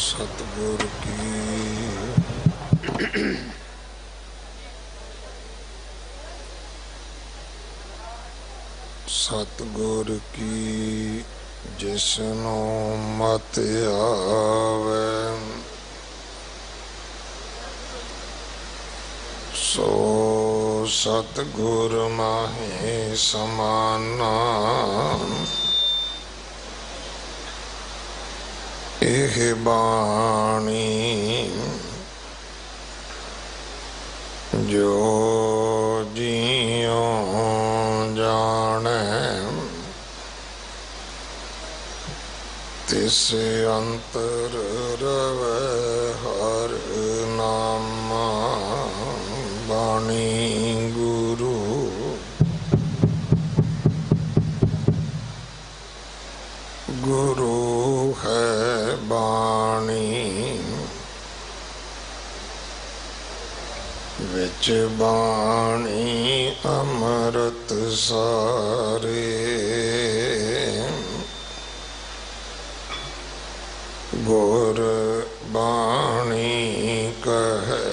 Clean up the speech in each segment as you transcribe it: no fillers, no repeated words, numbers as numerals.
सतगुर की सतगुर की जिसनो मत आवे सो सतगुर माहे समाना। एह बाणी जो जियो जाने तिस अंतर रवे हर नामा। बाणी गुरु गुरु है बाणी विच बाणी अमृत सारे। गुर बाणी कहे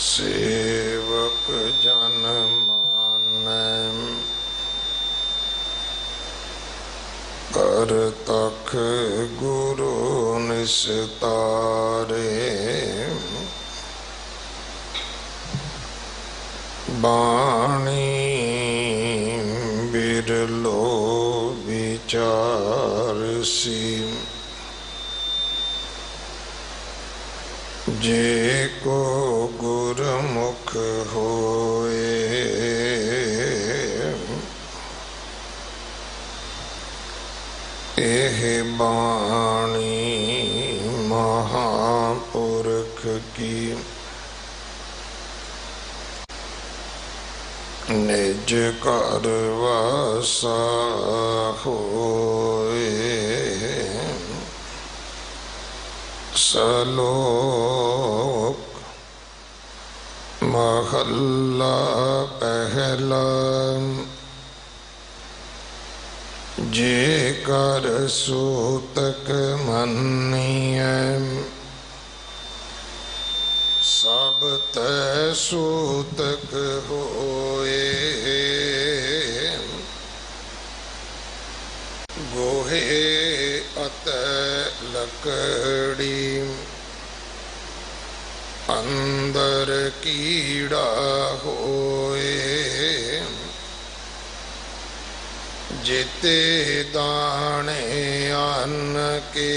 सेवक जन माने कर तख गुरु निस्तारे। बाणी बिरलो विचार सी जे को गुरमुख होए। एह बाणी महापुरख की निज घर वासा होए। सलोक महला पहला जे कर सूतक मन्निए सब तै सूतक होए। गोहे अतै लकड़ी अंदर कीड़ा होए। जेते दाने अन्न के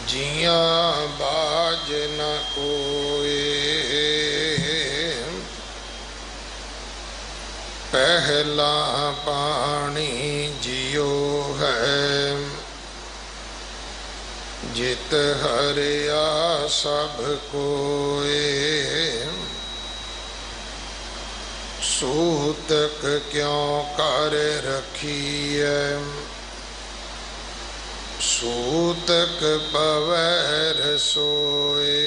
जिया बाज न कोए। पहला पानी जियो है जित हरिया सब कोए। सूतक क्यों कर रखिए सूतक पवैर सोए।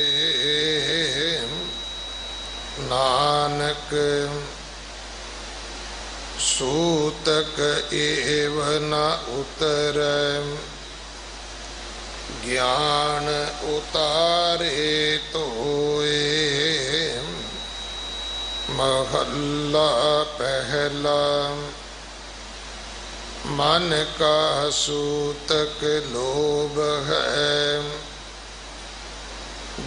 नानक सूतक एव न उतरै ज्ञान उतारे तोए। महला पहला मन का सूतक लोभ है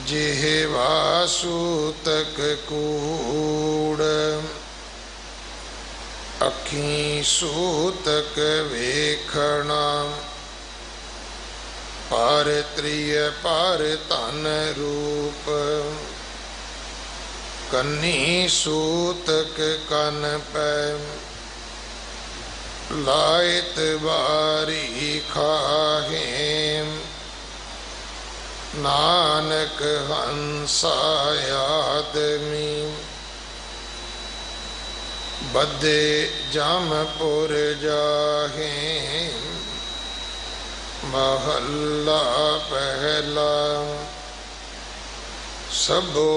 जिह्वा सूतक कूड़। अखी सूतक वेखना पर त्रिय पर तन रूप। कन्नी सूतक कन पै लायत बारी खाहे। नानक हंसा आदमी बदे जमपुर जाहे। महला पहला सबो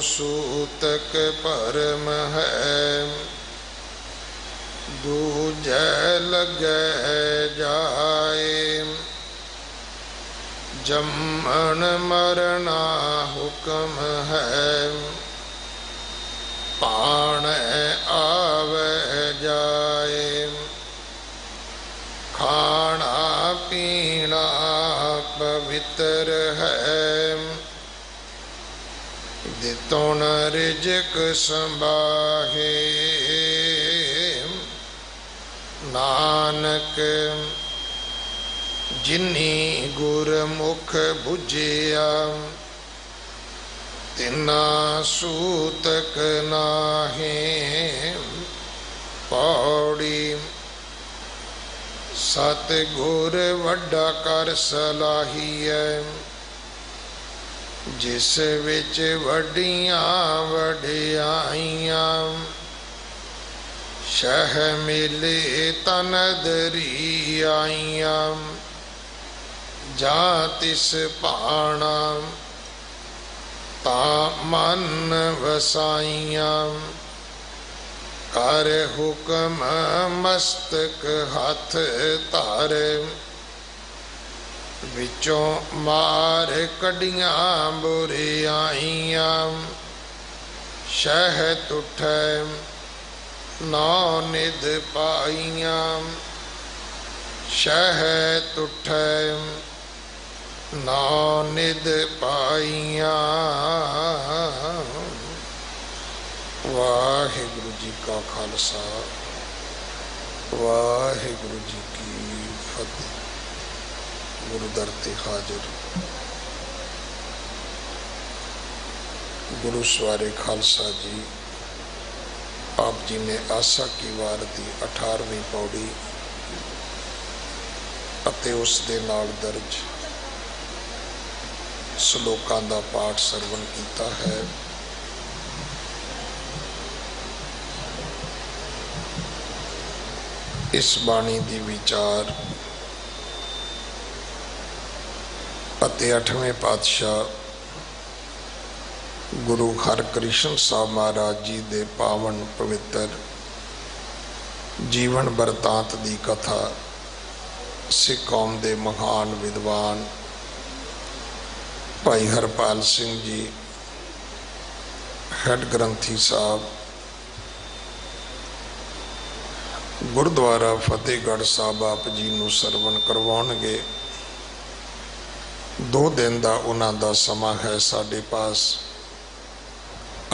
सूतक परम है दूजे लगे जाए, जम्मन मरना हुक्म है, पाण आवे जाए। खाना पीना पवित्र है, दितों न रिजक संभाहे। नानक जिन्नी गुरमुख बुझिया, तिना सूतक नाहे। पौड़ी सतगुर वड्डा कर सलाहीए, जिस विच वड्डियां वड्डियाइयां। शह मिले तनदरी आइयां, जा तिस पाणा ता मन वसाइयां। कर हुक्म मस्तक हथ धारे, विचों मार कड़ियां बुरियाइयां। शह तुठै नौ निध पाइयां, शह तुठै नौ निध पाइयां। वाहिगुरु जी का खालसा, वाहिगुरु जी की फतेह। गुरु दर ते हाजिर गुरु सवारे खालसा जी, आप जी ने आसा की वार की 18वीं पौड़ी अते उस दे नाल दर्ज श्लोकां दा पाठ सरवण कीता है। इस बाणी दी विचार अते 8वें पातशाह गुरु हरकृष्ण साहब महाराज जी दे पावन पवित्र जीवन बरतांत दी कथा सिख कौम दे महान विद्वान भाई हरपाल सिंह जी हैड ग्रंथी साहब गुरुद्वारा फतेहगढ़ साहब आप जी नूं सरवण करवाउणगे। 2 दिन का उन्होंने समा है साढ़े पास।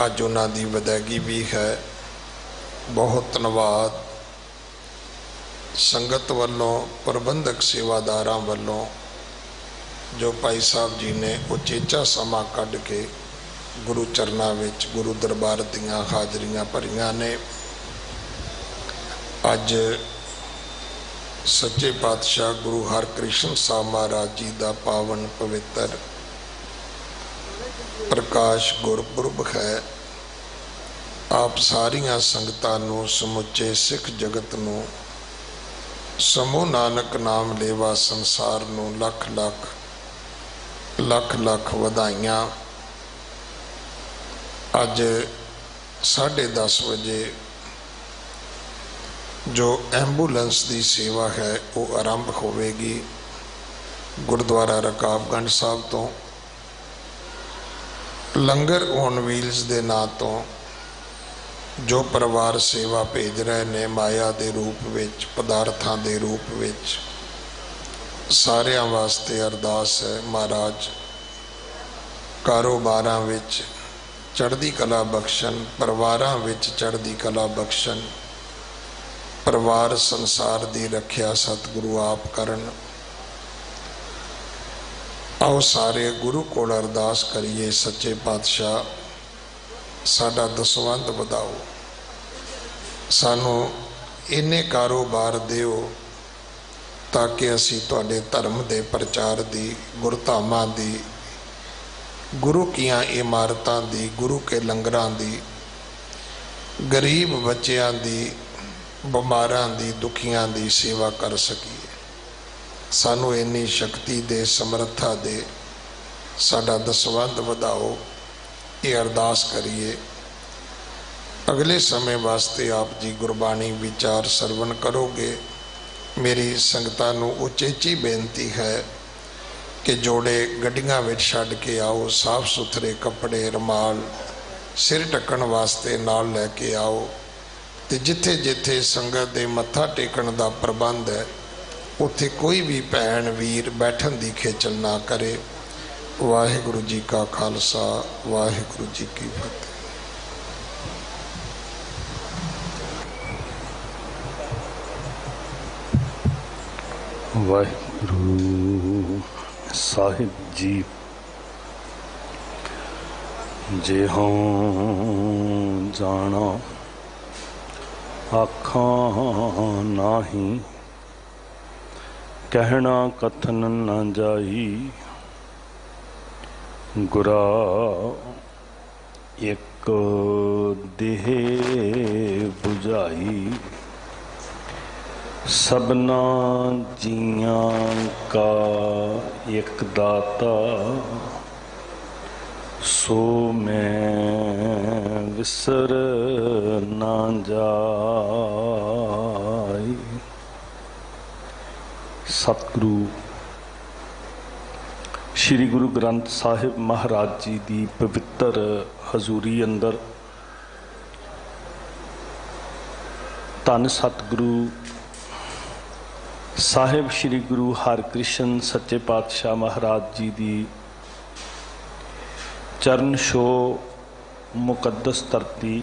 अज उन्होंने वदैगी भी है। बहुत धन्यवाद संगत वालों, प्रबंधक सेवादारां वालों, जो भाई साहब जी ने उचेचा समा कढ़ के गुरु चरनां विच गुरु दरबार दीआं हाजरियां भरियां ने। अज सच्चे पातशाह गुरु हरकृष्ण साहब महाराज जी का पावन पवित्र प्रकाश गुरपुरब है। आप सारिया संगतां नूं, समुचे सिख जगत नूं, समूह नानक नाम लेवा संसार नूं लख लख लख लख वधाइयां। अज 10:30 बजे जो एंबूलेंस की सेवा है वो आरंभ होवेगी गुरुद्वारा रकाबगंज साहब तो। लंगर ऑन व्हील्स के नां तो जो परिवार सेवा भेज रहे ने माया के रूप विच, पदार्थां के रूप विच, सारियां वास्ते अरदास है। महाराज कारोबारां विच चढ़दी कला बख्शण, परिवारां विच चढ़दी कला बख्शण, परिवार संसार की रखिया सतगुरु आप करन। आओ सारे गुरु को अरदास करिए, सच्चे पातशाह साडा दसवंध वधाओ, सानू इन्ने कारोबार दिओ ताकि असी तुहाडे धर्म के प्रचार की, गुरधामां की, गुरु कियां इमारतां की, गुरु के लंगरां की, गरीब बच्चों की, बिमारां की, दुखियां की सेवा कर सकीए। सानू इन्नी शक्ति दे, समर्था दे, साडा दसवंध वधाओ, ये अरदास करिए। अगले समय वास्ते आप जी गुरबाणी विचार सरवण करोगे। मेरी संगतां नूं उचेची बेनती है कि जोड़े गड्डियां विच छड्ड के आओ, साफ सुथरे कपड़े रमाल सिर ढकण वास्ते नाल लैके आओ। तो जिथे जिथे संगत दे मत्था टेकण दा प्रबंध है उत्थे कोई भी भैन वीर बैठन दी खेचल ना करे। वाहिगुरु जी का खालसा, वाहिगुरु जी की फतेह। वाहिगुरु साहिब जी जे हों जाना आखां नाही, कहना कथन न जाई। गुरा एक देह बुझाई, सबना जियां का एक दाता। सो मैं विसर ना जाई। सतगुरु श्री गुरु ग्रंथ साहिब महाराज जी की पवित्र हजूरी अंदर धन सतगुरु साहिब श्री गुरु हरकृष्ण सच्चे पातशाह महाराज जी की चरण छो मुकद्दस धरती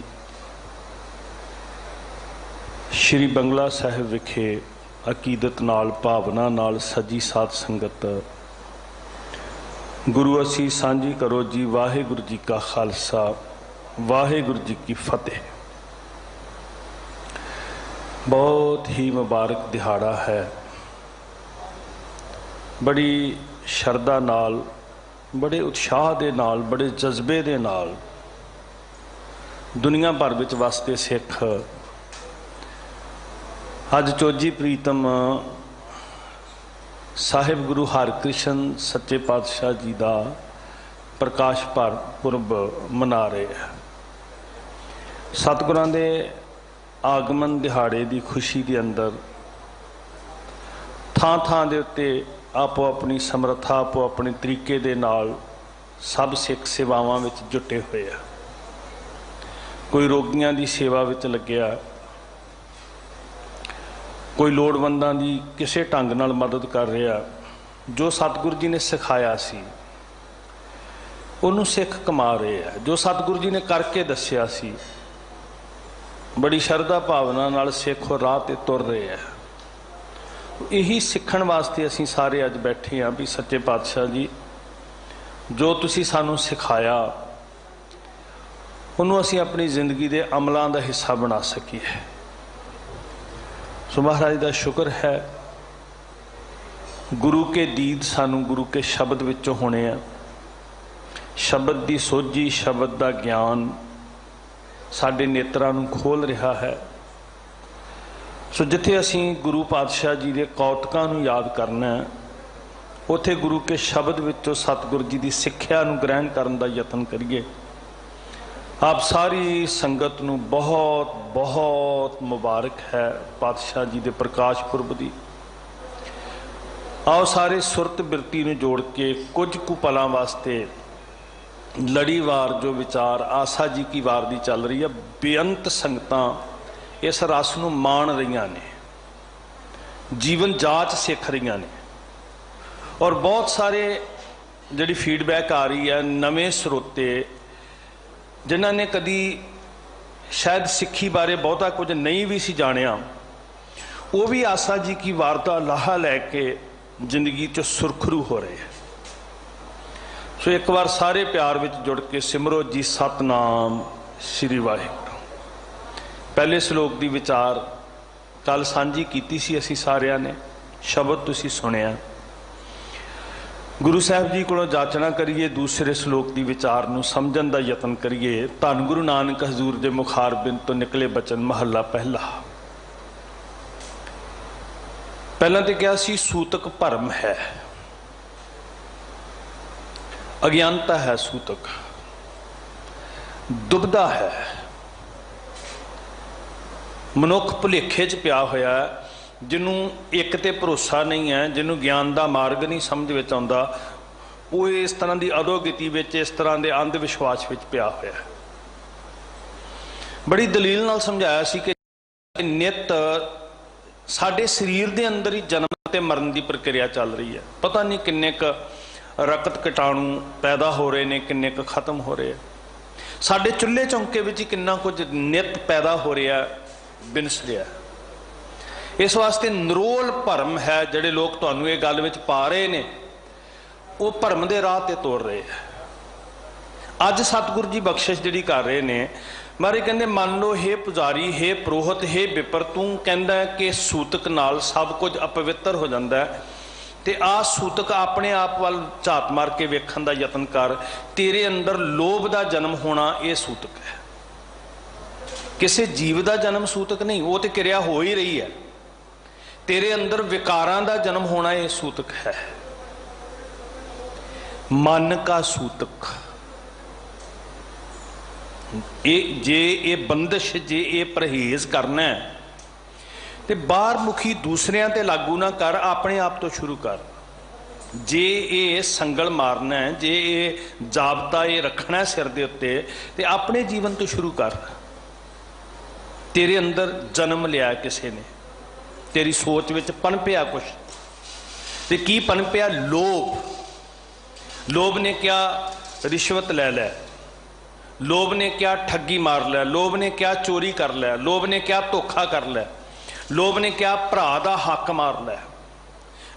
श्री बंगला साहिब विखे अकीदत नाल भावना नाल सजी साध संगत गुरु असी सांझी करो जी। वाहिगुरु जी का खालसा, वाहिगुरु जी की फतेह। बहुत ही मुबारक दिहाड़ा है। बड़ी शरदा नाल, बड़े उत्साह दे नाल, बड़े जज्बे दे नाल दुनिया भर विच वसते सिख अज चोजी प्रीतम साहिब गुरु हरकृष्ण सच्चे पातशाह जी का प्रकाश पुरब मना रहे हैं। सतगुरां दे आगमन दिहाड़े की खुशी के अंदर थां थां दे उत्ते आपो अपनी समर्था आपो अपने तरीके दे नाल सब सिख सेवावां विच जुटे हुए हैं। कोई रोगियां की सेवा विच लग्या, कोई लोड़वंदां की किसी ढंग नाल मदद कर रहा। जो सतगुरु जी ने सिखाया सी उन्होंने सिख कमा रहे हैं। जो सतगुरु जी ने करके दसिया सी बड़ी शरधा भावना नाल सिख राह ते तुर रहे हैं। यही सीखण वास्ते असीं सारे अज बैठे हाँ भी सच्चे पातशाह जी जो तुसीं सानूं सिखाया उन्होंने असीं अपनी जिंदगी के अमलों का हिस्सा बना सकीए। सो महाराज का शुक्र है गुरु के दीद सानू गुरु के शब्द विचों होने हैं। शब्द की सोझी, शब्द का ज्ञान साडे नेत्रां नूं खोल रहा है। सो जिथे असीं गुरु पातशाह जी के कौतकां नूं याद करना है उत्थे गुरु के शब्द विचों सतगुरु जी की सिक्ख्या नूं ग्रहण करन दा यतन करिए। आप सारी संगत नूं बहुत बहुत मुबारक है पातशाह जी के प्रकाश पुरब दी। आओ सारे सुरत बिरती नूं जोड़ के कुछ कु पलों वास्ते लड़ीवार जो विचार आसा जी की वार दी चल रही है। बेअंत संगतां इस रस नूं माण रहीआं ने, जीवन जाच सिख रहीआं ने और बहुत सारे जिहड़ी फीडबैक आ रही है नवें स्रोते जिन्हां ने कदी शायद सिक्खी बारे बहुता कुछ नहीं भी सी जानिया वो भी आसा जी की वार्ता लाहा लैके जिंदगी च सुरखरू हो रहे हैं। सो एक बार सारे प्यार विच जुड़ के सिमरो जी सतनाम श्री वाहिगुरू। पहले श्लोक की विचार कल सांझी कीती सी असीं सारियां ने, शब्द तुसीं सुनिया। गुरु साहब जी को जाचना करिए, दूसरे श्लोक की विचार नूं समझण दा यतन करिए। धन गुरु नानक हजूर दे मुखार बिंद तो निकले बचन महला पहला। पहला तो क्या सी सूतक भरम है, अज्ञानता है, सूतक दुबदा है। ਮਨੁੱਖ ਭੁਲੇਖੇ 'ਚ ਪਿਆ ਹੋਇਆ ਹੈ, ਜਿਹਨੂੰ ਇੱਕ ਤੇ ਭਰੋਸਾ ਨਹੀਂ ਹੈ, ਜਿਹਨੂੰ ਗਿਆਨ ਦਾ ਮਾਰਗ ਨਹੀਂ ਸਮਝ ਵਿੱਚ ਆਉਂਦਾ, ਉਹ ਇਸ ਤਰ੍ਹਾਂ ਦੀ ਅਧੋਗਤੀ ਵਿੱਚ, ਇਸ ਤਰ੍ਹਾਂ ਦੇ ਅੰਧ ਵਿਸ਼ਵਾਸ ਵਿੱਚ ਪਿਆ ਹੋਇਆ ਹੈ। ਬੜੀ ਦਲੀਲ ਨਾਲ ਸਮਝਾਇਆ ਸੀ ਕਿ ਨਿੱਤ ਸਾਡੇ ਸਰੀਰ ਦੇ ਅੰਦਰ ਹੀ ਜਨਮ ਤੇ ਮਰਨ ਦੀ ਪ੍ਰਕਿਰਿਆ ਚੱਲ ਰਹੀ ਹੈ। ਪਤਾ ਨਹੀਂ ਕਿੰਨੇ ਕੁ ਰਕਤ ਕੀਟਾਣੂ ਪੈਦਾ ਹੋ ਰਹੇ ਨੇ, ਕਿੰਨੇ ਕੁ ਖਤਮ ਹੋ ਰਹੇ ਆ। ਸਾਡੇ ਚੁੱਲ੍ਹੇ ਚੌਂਕੇ ਵਿੱਚ ਹੀ ਕਿੰਨਾ ਕੁਝ ਨਿੱਤ ਪੈਦਾ ਹੋ ਰਿਹਾ, ਬਿਨਸ ਰਿਹਾ। ਇਸ ਵਾਸਤੇ ਨਿਰੋਲ ਭਰਮ ਹੈ। ਜਿਹੜੇ ਲੋਕ ਤੁਹਾਨੂੰ ਇਹ ਗੱਲ ਵਿੱਚ ਪਾ ਰਹੇ ਨੇ, ਉਹ ਭਰਮ ਦੇ ਰਾਹ ਤੇ ਤੋਰ ਰਹੇ ਆ। ਅੱਜ ਸਤਿਗੁਰੂ ਜੀ ਬਖਸ਼ਿਸ਼ ਜਿਹੜੀ ਕਰ ਰਹੇ ਨੇ, ਮਾਰੇ ਕਹਿੰਦੇ ਮੰਨ ਲਓ ਹੇ ਪੁਜਾਰੀ, ਹੇ ਪ੍ਰੋਹਤ, ਹੇ ਵਿਪਰ, ਤੂੰ ਕਹਿੰਦਾ ਕਿ ਸੂਤਕ ਨਾਲ ਸਭ ਕੁਝ ਅਪਵਿੱਤਰ ਹੋ ਜਾਂਦਾ ਹੈ, ਤੇ ਆ ਸੂਤਕ ਆਪਣੇ ਆਪ ਵੱਲ ਝਾਤ ਮਾਰ ਕੇ ਵੇਖਣ ਦਾ ਯਤਨ ਕਰ। ਤੇਰੇ ਅੰਦਰ ਲੋਭ ਦਾ ਜਨਮ ਹੋਣਾ ਇਹ ਸੂਤਕ ਹੈ। ਕਿਸੇ ਜੀਵ ਦਾ ਜਨਮ ਸੂਤਕ ਨਹੀਂ, ਉਹ ਤੇ ਕਿਰਿਆ ਹੋ ਹੀ ਰਹੀ ਹੈ। ਤੇਰੇ ਅੰਦਰ ਵਿਕਾਰਾਂ ਦਾ ਜਨਮ ਹੋਣਾ ਇਹ ਸੂਤਕ ਹੈ। ਮਨ ਕਾ ਸੂਤਕ, ਇਹ ਜੇ ਇਹ ਬੰਦਸ਼, ਜੇ ਇਹ ਪਰਹੇਜ਼ ਕਰਨਾ ਹੈ ਤੇ ਬਾਹਰ ਮੁਖੀ ਦੂਸਰਿਆਂ ਤੇ ਲਾਗੂ ਨਾ ਕਰ, ਆਪਣੇ ਆਪ ਤੋਂ ਸ਼ੁਰੂ ਕਰ। ਜੇ ਇਹ ਸੰਗਲ ਮਾਰਨਾ ਹੈ, ਜੇ ਇਹ ਜਾਬਤਾ ਇਹ ਰੱਖਣਾ ਸਿਰ ਦੇ ਉੱਤੇ, ਤੇ ਆਪਣੇ ਜੀਵਨ ਤੋਂ ਸ਼ੁਰੂ ਕਰ। ਤੇਰੇ ਅੰਦਰ ਜਨਮ ਲਿਆ ਕਿਸੇ ਨੇ, ਤੇਰੀ ਸੋਚ ਵਿੱਚ ਪਨਪਿਆ ਕੁਛ, ਤੇ ਕੀ ਪਨਪਿਆ? ਲੋਭ। ਲੋਭ ਨੇ ਕਿਹਾ ਰਿਸ਼ਵਤ ਲੈ ਲੈ, ਲੋਭ ਨੇ ਕਿਹਾ ਠੱਗੀ ਮਾਰ ਲੈ, ਲੋਭ ਨੇ ਕਿਹਾ ਚੋਰੀ ਕਰ ਲੈ, ਲੋਭ ਨੇ ਕਿਹਾ ਧੋਖਾ ਕਰ ਲੈ, ਲੋਭ ਨੇ ਕਿਹਾ ਭਰਾ ਦਾ ਹੱਕ ਮਾਰ ਲੈ,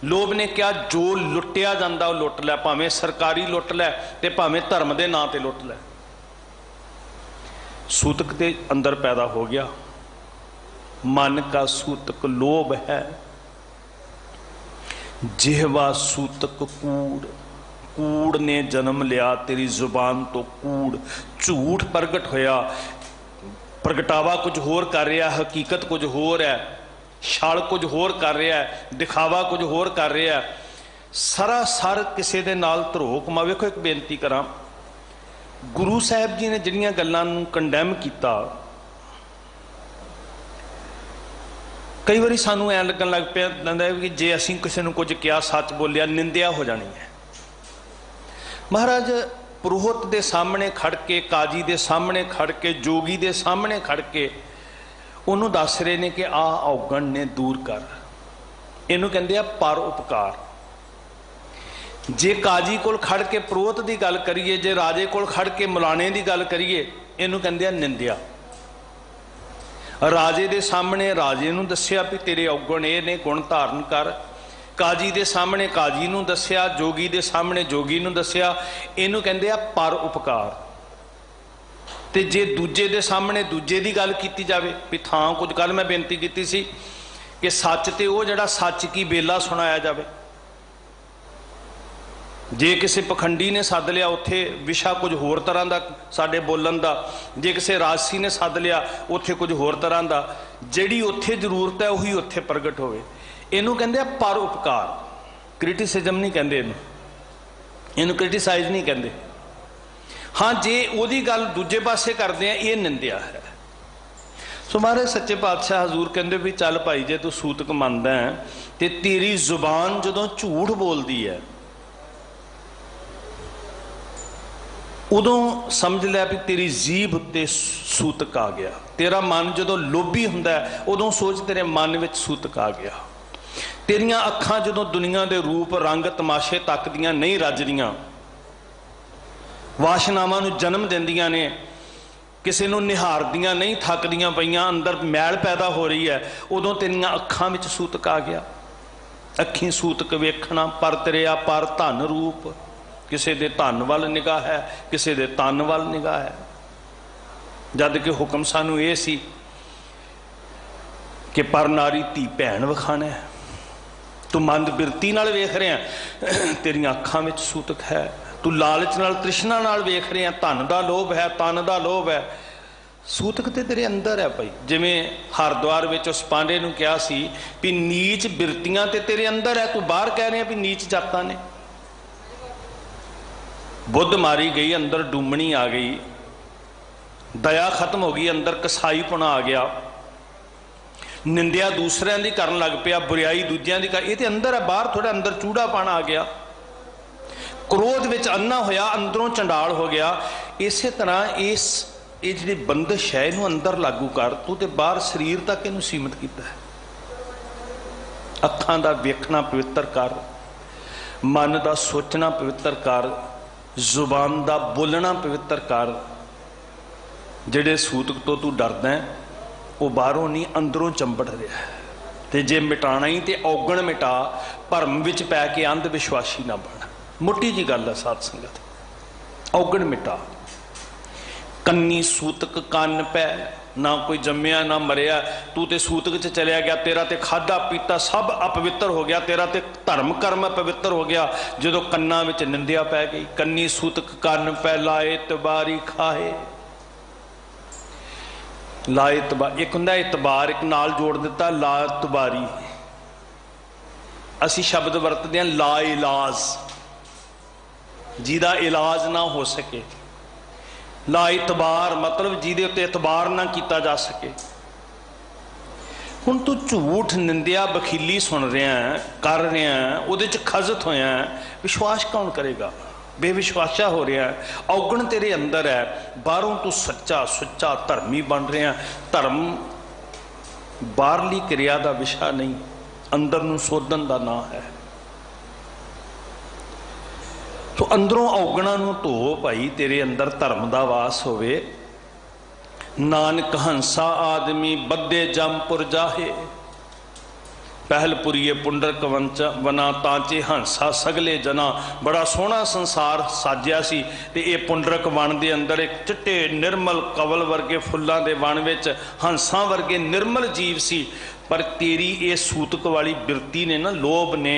ਲੋਭ ਨੇ ਕਿਹਾ ਜੋ ਲੁੱਟਿਆ ਜਾਂਦਾ ਉਹ ਲੁੱਟ ਲੈ, ਭਾਵੇਂ ਸਰਕਾਰੀ ਲੁੱਟ ਲੈ ਤੇ ਭਾਵੇਂ ਧਰਮ ਦੇ ਨਾਂ ਤੇ ਲੁੱਟ ਲੈ। ਸੂਤਕ ਤੇ ਅੰਦਰ ਪੈਦਾ ਹੋ ਗਿਆ। ਮਨ ਕਾ ਸੂਤਕ ਲੋਭ ਹੈ। ਜਿਹਵਾ ਸੂਤਕ ਕੂੜ, ਕੂੜ ਨੇ ਜਨਮ ਲਿਆ ਤੇਰੀ ਜ਼ੁਬਾਨ ਤੋਂ। ਕੂੜ, ਝੂਠ ਪ੍ਰਗਟ ਹੋਇਆ। ਪ੍ਰਗਟਾਵਾ ਕੁਝ ਹੋਰ ਕਰ ਰਿਹਾ, ਹਕੀਕਤ ਕੁਝ ਹੋਰ ਹੈ। ਛਲ ਕੁਝ ਹੋਰ ਕਰ ਰਿਹਾ, ਦਿਖਾਵਾ ਕੁਝ ਹੋਰ ਕਰ ਰਿਹਾ। ਸਰਾਸਰ ਕਿਸੇ ਦੇ ਨਾਲ ਧਰੋਕ ਮਾ। ਵੇਖੋ ਇੱਕ ਬੇਨਤੀ ਕਰਾਂ, ਗੁਰੂ ਸਾਹਿਬ ਜੀ ਨੇ ਜਿਹੜੀਆਂ ਗੱਲਾਂ ਨੂੰ ਕੰਡੈਮ ਕੀਤਾ, ਕਈ ਵਾਰੀ ਸਾਨੂੰ ਐਂ ਲੱਗਣ ਲੱਗ ਪਿਆ ਕਿ ਜੇ ਅਸੀਂ ਕਿਸੇ ਨੂੰ ਕੁਝ ਕਿਹਾ, ਸੱਚ ਬੋਲਿਆ, ਨਿੰਦਿਆ ਹੋ ਜਾਣੀ ਹੈ। ਮਹਾਰਾਜ ਪ੍ਰੋਹਤ ਦੇ ਸਾਹਮਣੇ ਖੜ ਕੇ, ਕਾਜੀ ਦੇ ਸਾਹਮਣੇ ਖੜ ਕੇ, ਜੋਗੀ ਦੇ ਸਾਹਮਣੇ ਖੜ ਕੇ ਉਹਨੂੰ ਦੱਸ ਰਹੇ ਨੇ ਕਿ ਆਹ ਔਗਣ ਨੇ ਦੂਰ ਕਰ। ਇਹਨੂੰ ਕਹਿੰਦੇ ਆ ਪਰ ਉਪਕਾਰ। ਜੇ ਕਾਜੀ ਕੋਲ ਖੜ ਕੇ ਪ੍ਰੋਹਤ ਦੀ ਗੱਲ ਕਰੀਏ, ਜੇ ਰਾਜੇ ਕੋਲ ਖੜ ਕੇ ਮੁਲਾਣੇ ਦੀ ਗੱਲ ਕਰੀਏ, ਇਹਨੂੰ ਕਹਿੰਦੇ ਆ ਨਿੰਦਿਆ। ਰਾਜੇ ਦੇ ਸਾਹਮਣੇ ਰਾਜੇ ਨੂੰ ਦੱਸਿਆ ਵੀ ਤੇਰੇ ਔਗਣ ਇਹ ਨੇ, ਗੁਣ ਧਾਰਨ ਕਰ। ਕਾਜੀ ਦੇ ਸਾਹਮਣੇ ਕਾਜੀ ਨੂੰ ਦੱਸਿਆ, ਜੋਗੀ ਦੇ ਸਾਹਮਣੇ ਜੋਗੀ ਨੂੰ ਦੱਸਿਆ। ਇਹਨੂੰ ਕਹਿੰਦੇ ਆ ਪਰ ਉਪਕਾਰ। ਤੇ ਜੇ ਦੂਜੇ ਦੇ ਸਾਹਮਣੇ ਦੂਜੇ ਦੀ ਗੱਲ ਕੀਤੀ ਜਾਵੇ, ਵੀ ਥਾਂ ਕੁਝ ਕੱਲ ਮੈਂ ਬੇਨਤੀ ਕੀਤੀ ਸੀ ਕਿ ਸੱਚ ਤੇ ਉਹ ਜਿਹੜਾ ਸੱਚ ਕੀ ਬੇਲਾ ਸੁਣਾਇਆ ਜਾਵੇ। ਜੇ ਕਿਸੇ ਪਖੰਡੀ ਨੇ ਸੱਦ ਲਿਆ, ਉੱਥੇ ਵਿਸ਼ਾ ਕੁਝ ਹੋਰ ਤਰ੍ਹਾਂ ਦਾ ਸਾਡੇ ਬੋਲਣ ਦਾ। ਜੇ ਕਿਸੇ ਰਾਜਸੀ ਨੇ ਸੱਦ ਲਿਆ, ਉੱਥੇ ਕੁਝ ਹੋਰ ਤਰ੍ਹਾਂ ਦਾ। ਜਿਹੜੀ ਉੱਥੇ ਜ਼ਰੂਰਤ ਹੈ ਉਹੀ ਉੱਥੇ ਪ੍ਰਗਟ ਹੋਵੇ। ਇਹਨੂੰ ਕਹਿੰਦੇ ਆ ਪਰ ਉਪਕਾਰ। ਕ੍ਰਿਟਿਸਿਜ਼ਮ ਨਹੀਂ ਕਹਿੰਦੇ ਇਹਨੂੰ, ਇਹਨੂੰ ਕ੍ਰਿਟਿਸਾਈਜ਼ ਨਹੀਂ ਕਹਿੰਦੇ। ਹਾਂ, ਜੇ ਉਹਦੀ ਗੱਲ ਦੂਜੇ ਪਾਸੇ ਕਰਦੇ ਆ, ਇਹ ਨਿੰਦਿਆ ਹੈ। ਸੋ ਮਹਾਰਾਜ ਸੱਚੇ ਪਾਤਸ਼ਾਹ ਹਜ਼ੂਰ ਕਹਿੰਦੇ ਵੀ ਚੱਲ ਭਾਈ, ਜੇ ਤੂੰ ਸੂਤਕ ਮੰਨਦਾ ਹੈ ਤੇ ਤੇਰੀ ਜ਼ੁਬਾਨ ਜਦੋਂ ਝੂਠ ਬੋਲਦੀ ਹੈ, ਉਦੋਂ ਸਮਝ ਲਿਆ ਵੀ ਤੇਰੀ ਜੀਭ ਉੱਤੇ ਸੂਤਕ ਆ ਗਿਆ। ਤੇਰਾ ਮਨ ਜਦੋਂ ਲੋਭੀ ਹੁੰਦਾ ਹੈ, ਉਦੋਂ ਸੋਚ ਤੇਰੇ ਮਨ ਵਿੱਚ ਸੂਤਕ ਆ ਗਿਆ। ਤੇਰੀਆਂ ਅੱਖਾਂ ਜਦੋਂ ਦੁਨੀਆ ਦੇ ਰੂਪ ਰੰਗ ਤਮਾਸ਼ੇ ਤੱਕਦੀਆਂ ਨਹੀਂ ਰੱਜਦੀਆਂ, ਵਾਸ਼ਨਾਵਾਂ ਨੂੰ ਜਨਮ ਦਿੰਦੀਆਂ ਨੇ, ਕਿਸੇ ਨੂੰ ਨਿਹਾਰਦੀਆਂ ਨਹੀਂ ਥੱਕਦੀਆਂ ਪਈਆਂ, ਅੰਦਰ ਮੈਲ ਪੈਦਾ ਹੋ ਰਹੀ ਹੈ, ਉਦੋਂ ਤੇਰੀਆਂ ਅੱਖਾਂ ਵਿੱਚ ਸੂਤਕ ਆ ਗਿਆ। ਅੱਖੀਂ ਸੂਤਕ ਵੇਖਣਾ, ਪਰ ਤੇਰਿਆ ਪਰ ਧਨ ਰੂਪ। ਕਿਸੇ ਦੇ ਧਨ ਵੱਲ ਨਿਗਾਹ ਹੈ, ਕਿਸੇ ਦੇ ਤਨ ਵੱਲ ਨਿਗਾਹ ਹੈ। ਜਦ ਕਿ ਹੁਕਮ ਸਾਨੂੰ ਇਹ ਸੀ ਕਿ ਪਰ ਨਾਰੀ ਧੀ ਭੈਣ ਵਿਖਾਣਾ। ਤੂੰ ਮੰਦ ਬਿਰਤੀ ਨਾਲ ਵੇਖ ਰਿਹਾ, ਤੇਰੀਆਂ ਅੱਖਾਂ ਵਿੱਚ ਸੂਤਕ ਹੈ। ਤੂੰ ਲਾਲਚ ਨਾਲ, ਤ੍ਰਿਸ਼ਨਾ ਨਾਲ ਵੇਖ ਰਿਹਾ, ਧਨ ਦਾ ਲੋਭ ਹੈ, ਤਨ ਦਾ ਲੋਭ ਹੈ। ਸੂਤਕ ਤੇ ਤੇਰੇ ਅੰਦਰ ਹੈ ਭਾਈ। ਜਿਵੇਂ ਹਰਦੁਆਰ ਵਿੱਚ ਉਸ ਪਾਂਡੇ ਨੂੰ ਕਿਹਾ ਸੀ ਵੀ ਨੀਚ ਬਿਰਤੀਆਂ ਤੇ ਤੇਰੇ ਅੰਦਰ ਹੈ, ਤੂੰ ਬਾਹਰ ਕਹਿ ਰਿਹਾ ਵੀ ਨੀਚ ਜਾਤਾਂ ਨੇ। ਬੁੱਧ ਮਾਰੀ ਗਈ, ਅੰਦਰ ਡੂਮਣੀ ਆ ਗਈ, ਦਇਆ ਖਤਮ ਹੋ ਗਈ, ਅੰਦਰ ਕਸਾਈਪੁਣਾ ਆ ਗਿਆ। निंदिया दूसरिਆਂ ਦੀ ਕਰਨ ਲੱਗ ਪਿਆ, बुराई दूजिਆਂ ਦੀ कर, ये तो अंदर है, बाहर थोड़ा अंदर चूड़ापन आ गया, क्रोध विच अन्ना होया, अंदरों चंडाल हो गया। इस तरह इस ये जी बंदिश है इनू अंदर लागू कर, तू तो बाहर शरीर तक इनू सीमित किया है। अखां दा वेखना पवित्र कर, मन दा सोचना पवित्र कर, जुबान दा बोलना पवित्र कर। जिहड़े सूतक तो तू डरदा है वो बाहरों नहीं अंदरों चंबड़ रहा है। तो जे मिटाना ही तो औगण मिटा, भरम विच पै के अंध विश्वासी ना बन। मोटी जी गल है साध संगत, औगण मिटा। कन्नी सूतक कन्न पै, ना कोई जम्मिया ना मरिया, तू तो सूतक च चलिया गया, तेरा तो खाधा पीता सब अपवित्र हो गया, तेरा तो धर्म कर्म पवित्र हो गया। जो कन्ना विच निंदिया पै गई, कन्नी सूतक कन्न पै, लाए तबारी खाए। ला इतबार एक हुंदा इतबार, एक नाल जोड़ दिता ला तबारी। असी शब्द वरतते हैं ला इलाज, जिहदा इलाज ना हो सके। ला इतबार मतलब जिहदे उत्ते इतबार ना किया जा सके। हुण तू झूठ निंदिया बखीली सुन रहा है, कर रहा है, उहदे च खजत होया है, विश्वास कौन करेगा? बेविश्वासा हो रहा है, औगण तेरे अंदर है, बाहरों तू सच्चा सुच्चा धर्मी बन रहा है। धर्म बाहरली क्रिया का विषय नहीं, अंदर नूं सोधन का नाम है। तो अंदरों औगणा नूं धो भाई, तेरे अंदर धर्म का वास होवे। नानक हंसा आदमी बद्धे जमपुर जाहे, पहलपुरीए पुंडरक वना तांचे हंसा सगले जना। बड़ा सोहना संसार साजिया सी, ते ये पुंडरक वन के अंदर एक चिट्टे निर्मल कवल वर्गे फुलों के वन विच हंसा वर्गे निर्मल जीव सी। पर तेरी ये सूतक वाली बिरती ने ना, लोभ ने,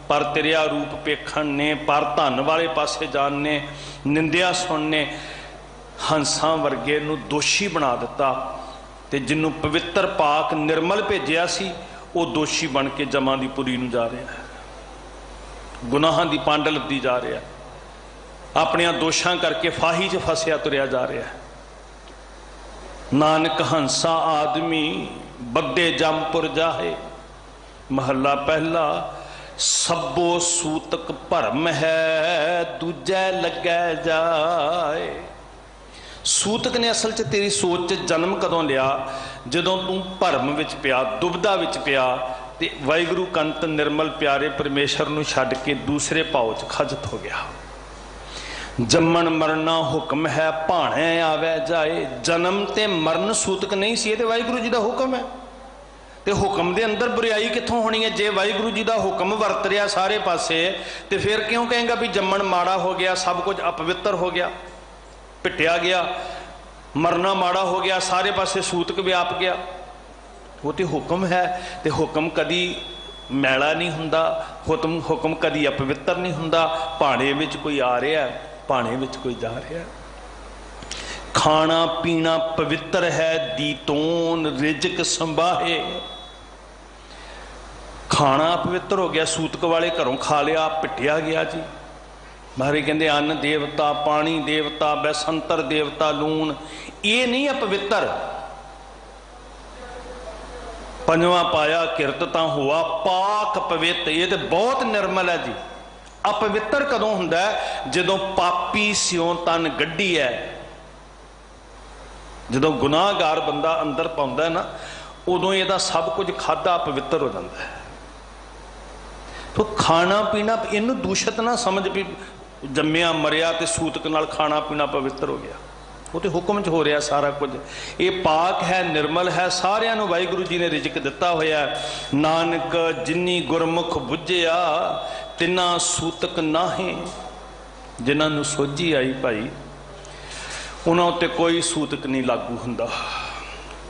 पर तेरिया रूप पेखण ने, पर धन वाले पासे जान ने, निंदिया सुनने, हंसा वर्गे नूं दोषी बना दिता। ते जिन्हों पवित्र पाक निर्मल भेजिया सी, वो दोषी बन के जमा की पुरी नूं जा रहा है, गुनाहां की पंड लद्दी जा रहा है, अपने दोषां करके फाही च फसिया तुरिया जा रहा है। नानक हंसा आदमी बद्धे जमपुर जाहे। महला पहला, सब्बो सूतक भरम है, दूजे लगे जाए। सूतक ने असल च तेरी सोच च जन्म कदों लिया? जदों तू भरम विच पिया, दुबदा विच पिया, ते वाहिगुरू कंत निर्मल प्यारे परमेश्वर नूं छड्ड के दूसरे भाव च खजत हो गया। जम्मन मरना हुक्म है, भाणे आवे जाए। जन्म ते मरण सूतक नहीं सी, ये ते वाहिगुरू जी का हुक्म है। तो हुक्म के अंदर बुराई कित्थों होनी है? जे वाहिगुरू जी का हुक्म वरत रहा सारे पासे, तो फिर क्यों कहेंगा भी जम्मन माड़ा हो गया, सब कुछ अपवित्र हो गया, पिटिया गया, मरना माड़ा हो गया, सारे पासे सूतक व्याप गया। वो तो हुक्म है, तो हुक्म कदी मैला नहीं हुंदा, हुक्म कदी अपवित्र नहीं हुंदा। भाणे विच कोई आ रहा है, भाणे विच कोई जा रहा है। खाना पीना पवित्र है, दीतोन रिजक संभाहे। खाना पवित्र हो गया, सूतक वाले घरों खा लिया, पिटिया गया जी। महाराज कहते अन्न देवता, पानी देवता, बैसंतर देवता, लून, ये नहीं अपवित्र। पंजवा पाया किरत हुआ पाक पवित्र, ये तो बहुत निर्मल है जी। अपवित्र कदों हुंदा है? जदों पापी सियों तन गड्डी है, जदों गुनाहगार बंदा अंदर पाउंदा है ना, उदों इहदा सब कुछ खाधा पवित्र हो जाता है। तो खाना पीना इनू दूषित ना समझ भी जम्मिया मरिया तो सूतक नाल खाना पीना पवित्र हो गया। वो तो हुक्म च हो रहा सारा कुछ। ये पाक है, निर्मल है, सारियां नूं वाहिगुरू जी ने रिजक दिता होया। नानक जिन्नी गुरमुख बुझिया तिना सूतक नाहे। जिन्हां नूं सोझी आई भाई, उन्हां उत्ते कोई सूतक नहीं लागू हुंदा,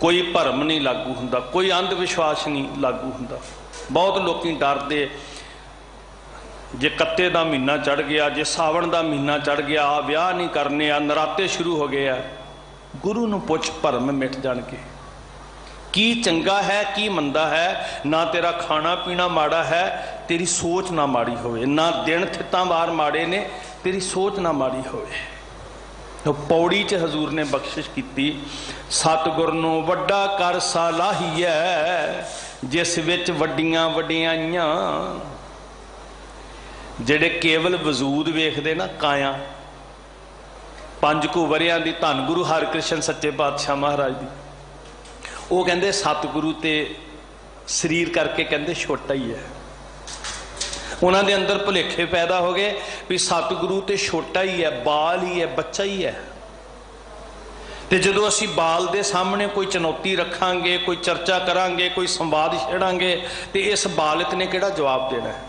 कोई भरम नहीं लागू हुंदा, कोई अंधविश्वास नहीं लागू हुंदा। बहुत लोग डरदे, जे कत्ते का महीना चढ़ गया, जे सावण का महीना चढ़ गया, आ विआह नहीं करने, आ नराते शुरू हो गए। गुरु नूं पुछ, भरम मिट जाणगे। की चंगा है की मंदा है? ना तेरा खाना पीना माड़ा है, तेरी सोच ना माड़ी होवे। ना दिन थितां वार माड़े ने, तेरी सोच ना माड़ी होवे। पौड़ी च हजूर ने बख्शिश की, सतगुर नूं वड्डा कर सालाहीए जिस विच वड्डियां वड्डियाइयां। ਜਿਹੜੇ केवल वजूद वेखदे ना काया, 5 ਕੁ ਵਰਿਆਂ ਦੀ धन गुरु हरकृष्ण सच्चे पातशाह महाराज दी, वो कहते सतगुरु ते शरीर करके कहते छोटा ही है। उन्होंने अंदर भुलेखे पैदा हो गए भी सतगुरु तो छोटा ही है, बाल ही है, बच्चा ही है। तो जो असी बाल के सामने कोई चुनौती रखांगे, कोई चर्चा करांगे, कोई संवाद छेड़ांगे, तो इस बालक ने किहड़ा जवाब देना है।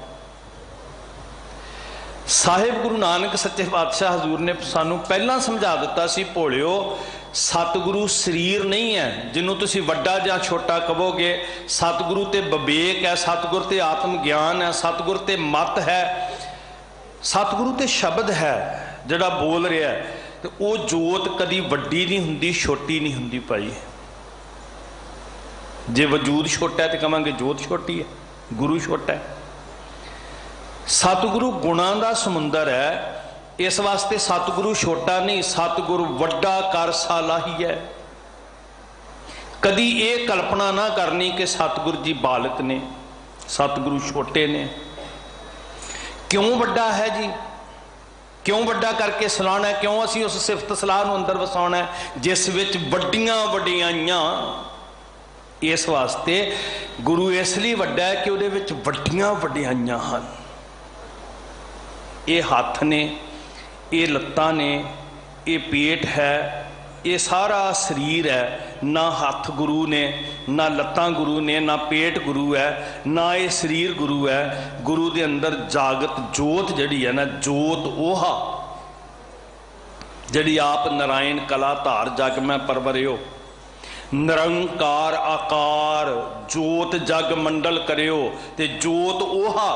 साहिब गुरु नानक सच्चे पातशाह हजूर ने सानू पहला समझा दिता सी, भोलिओ सतगुरु शरीर नहीं है जिन्हों तुसी वड्डा या छोटा कहोगे। सतगुरु ते विवेक है, सतगुरु ते आत्म ज्ञान है, सतगुरु ते मत है, सतगुरु ते शब्द है जिहड़ा बोल रहा है। तो वो जोत कदी वड्डी नहीं हुंदी, छोटी नहीं हुंदी भाई। जे वजूद छोटा है तो कहांगे जोत छोटी है, गुरु छोटा है। सतगुरु गुणां दा समुंदर है, इस वास्ते सतगुरु छोटा नहीं, सतगुरु वड्डा कर सालाही है। कदी ये कल्पना ना करनी कि सतगुरु जी बालक ने, सतगुरु छोटे ने। क्यों वड्डा है जी, क्यों वड्डा करके सलाहना है, क्यों असी उस सिफत सलाह नूं अंदर वसाउणा है जिस विच वड्डियां वड्डियाइयां। इस वास्ते गुरु इसलिए वड्डा है कि उहदे विच वड्डियां वड्डियाइयां हन। ये हाथ ने, ये लत्तां ने, ये पेट है, ये सारा शरीर है। ना हाथ गुरु ने, ना लत्तां गुरु ने, ना पेट गुरु है, ना ये शरीर गुरु है। गुरु के अंदर जागत जोत जड़ी है ना, जोत ओहा जड़ी आप नारायण कला धार जग में परवरियो, निरंकार आकार जोत जग मंडल करियो। ते जोत ओहा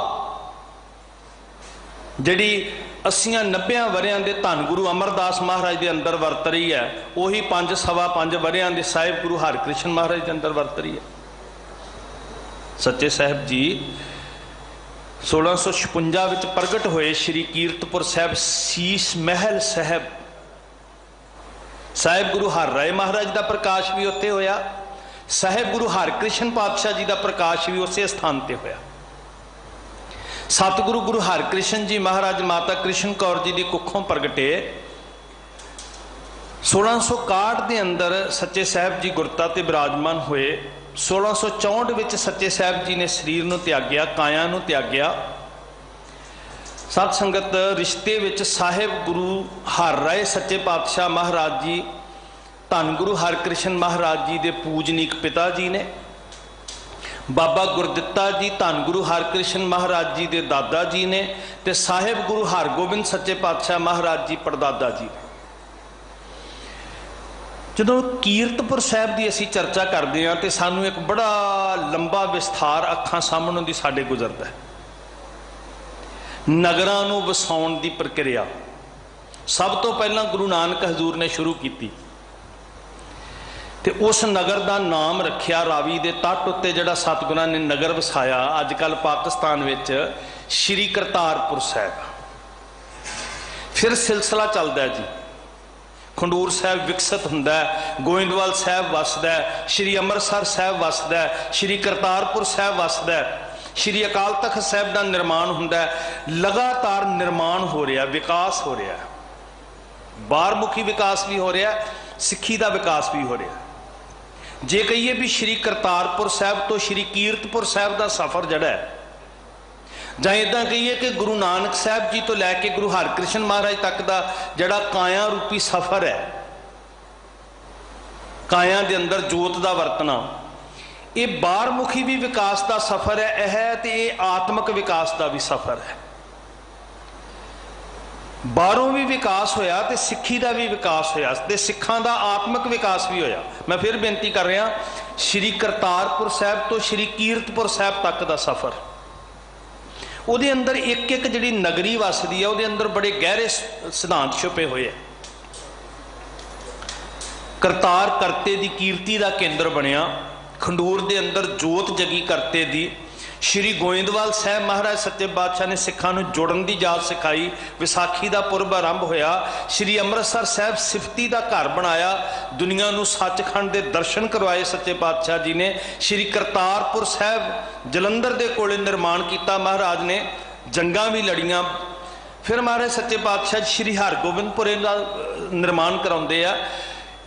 जड़ी 80-90 वरियां दे धन गुरु अमरदास महाराज के अंदर वरत रही है, वही 5-5.25 वरियां दे साहिब गुरु हरकृष्ण महाराज के अंदर वरत रही है। सच्चे साहिब जी 1656 विच प्रगट होए श्री कीरतपुर साहब सीस महल साहब। साहिब गुरु हर राय महाराज का प्रकाश भी उत्ते होया, साहिब गुरु हरकृष्ण पातशाह जी का प्रकाश भी उस स्थान पर होया। सतगुरु गुरु हरकृष्ण जी महाराज माता कृष्ण कौर जी की कुखों प्रगटे 1661 के अंदर सच्चे साहब जी गुरता ते विराजमान हुए। 1664 विच सच्चे साहब जी ने शरीर नूं त्याग्या, काया नूं त्याग्या। सत संगत रिश्ते विच साहिब गुरु हर राय सच्चे पातशाह महाराज जी धन गुरु हरकृष्ण महाराज जी के पूजनीक पिता जी ने, बाबा गुरदित्ता जी धन गुरु हरकृष्ण महाराज जी के दादा जी ने, ते साहिब गुरु हरगोबिंद सच्चे पातशाह महाराज जी परदादा जी ने। जदों कीरतपुर साहब की असी चर्चा करते हैं तो सानू एक बड़ा लंबा विस्तार अखां सामने दी साडे गुजरता है। नगरां नूं वसाउण दी प्रक्रिया सब तो पहला गुरु नानक हजूर ने शुरू की, ते उस नगर का नाम रखिया रावी के तट उत्ते जिहड़ा सतगुरां ने नगर वसाया अजकल पाकिस्तान विच श्री करतारपुर साहब। फिर सिलसिला चलता है जी, खंडूर साहब विकसित हुंदा है, गोइंदवाल साहब वसदा है, श्री अमृतसर साहब वसदा है, श्री करतारपुर साहब वसदा है, श्री अकाल तख्त साहब का निर्माण हुंदा है। लगातार निर्माण हो रहा, विकास हो रहा, बारमुखी विकास भी हो रहा, सिक्खी का विकास भी हो रहा। जे कहिए भी श्री करतारपुर साहब तो श्री कीरतपुर साहब का सफ़र जड़ा है, जां इदां कहिए कि गुरु नानक साहब जी तो लैके गुरु हरकृष्ण महाराज तक का जड़ा काया रूपी सफ़र है, काया के अंदर जोत का वरतना, ये बारमुखी भी विकास का सफ़र है तो ये आत्मक विकास का भी सफ़र है। बारों भी विकास होया ते सिक्खी का भी विकास होया ते सिखां का आत्मक विकास भी होया। मैं फिर बेनती कर रहा, श्री करतारपुर साहब तो श्री कीरतपुर साहब तक का सफ़र, उहदे अंदर एक एक जिहड़ी नगरी वसदी है उहदे अंदर बड़े गहरे सिद्धांत छुपे हुए हैं। करतार करते की कीर्ति का केंद्र बनिया, खंडूर के अंदर जोत जगी करते दी, श्री गोइंदवाल साहब महाराज सच्चे पातशाह ने सिखां नूं जुड़न की जाच सिखाई। विसाखी का पुरब आरंभ होया। श्री अमृतसर साहब सिफती का घर बनाया। दुनिया नूं सचखंड के दर्शन करवाए सच्चे पातशाह जी ने। श्री करतारपुर साहब जलंधर के कोले निर्माण किया महाराज ने, जंगां भी लड़ियां। फिर महाराज सच्चे पातशाह श्री हरगोबिंदपुरे का निर्माण कराउंदे आ।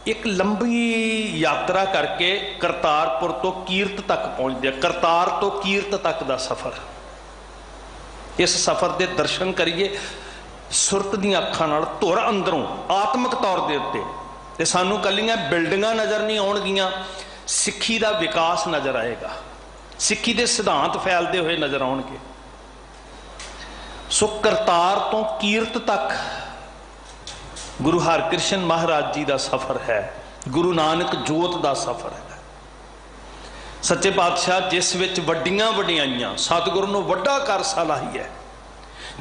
एक लंबी यात्रा करके करतारपुर तो कीरत तक पहुँचते। करतार तो कीरत तक का सफ़र, इस सफ़र के दर्शन करिए सुरत दी अखां नाल, धुर अंदरों आत्मक तौर के उत्ते। ते सानू कलियां बिल्डिंगां नज़र नहीं आउणगियां, सिक्खी का विकास नज़र आएगा, सिक्खी के सिद्धांत फैलते हुए नज़र आउणगे। सो करतार तो कीरत तक गुरु हरकृष्ण महाराज जी का सफ़र है, गुरु नानक जोत का सफ़र है। सच्चे पातशाह जिस विच वड्डियां वडियाइयां, सतगुरु नूं वड्डा कर सलाही है,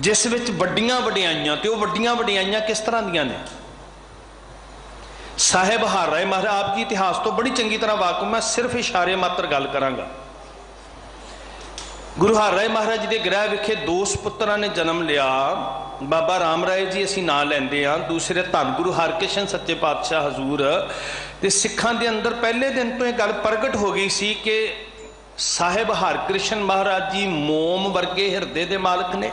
जिस विच वड्डियां वडियाइयां, ते वो वड्डियां वडियाइयां किस तरह दियां ने। साहिब हार राय महाराज आप जी इतिहास तो बड़ी चंगी तरह वाकफ, मैं सिर्फ इशारे मात्र गल करांगा। गुरु हर राय महाराज जी के गृह विखे दो सपुत्रां ने जन्म लिया। बाबा राम राय जी असीं नां लैंदे हां, दूसरे धन गुरु हरकृष्ण सच्चे पातशाह हजूर। ते सिखां दे अंदर पहले दिन तो यह गल प्रगट हो गई सी कि साहिब हरकृष्ण महाराज जी मोम वर्गे हिरदे दे मालक ने।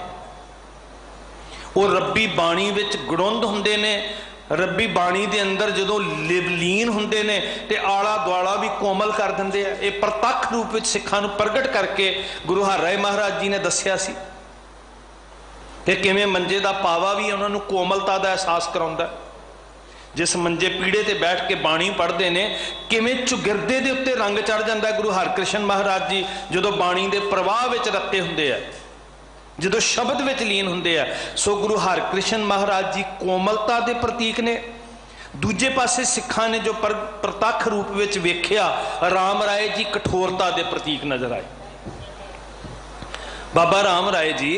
वो रब्बी बाणी विच गुणुंद हुंदे ने, रब्बी बाणी दे अंदर जदों लीन हुंदे ने ते आला दुआला भी कोमल कर दिंदे आ। ये प्रतख रूप विच सिखां नूं प्रगट करके गुरु हर राय महाराज जी ने दस्सिया सी कि किवें मंजे दा पावा भी उन्हां नूं कोमलता दा एहसास कराउंदा। जिस मंजे पीड़े ते बैठ के बाणी पढ़ते ने, किवें चुगिरदे दे उत्ते रंग चढ़ जांदा गुरु हरकृष्ण महाराज जी जदों बाणी दे प्रवाह विच रत्ते हुंदे आ, जो शब्द विच लीन हुंदे आ। सो गुरु हरकृष्ण महाराज जी कोमलता के प्रतीक ने। दूजे पासे सिखां ने जो प्रतख रूप विच वेख्या, राम राय जी कठोरता के प्रतीक नजर आए। बाबा राम राय जी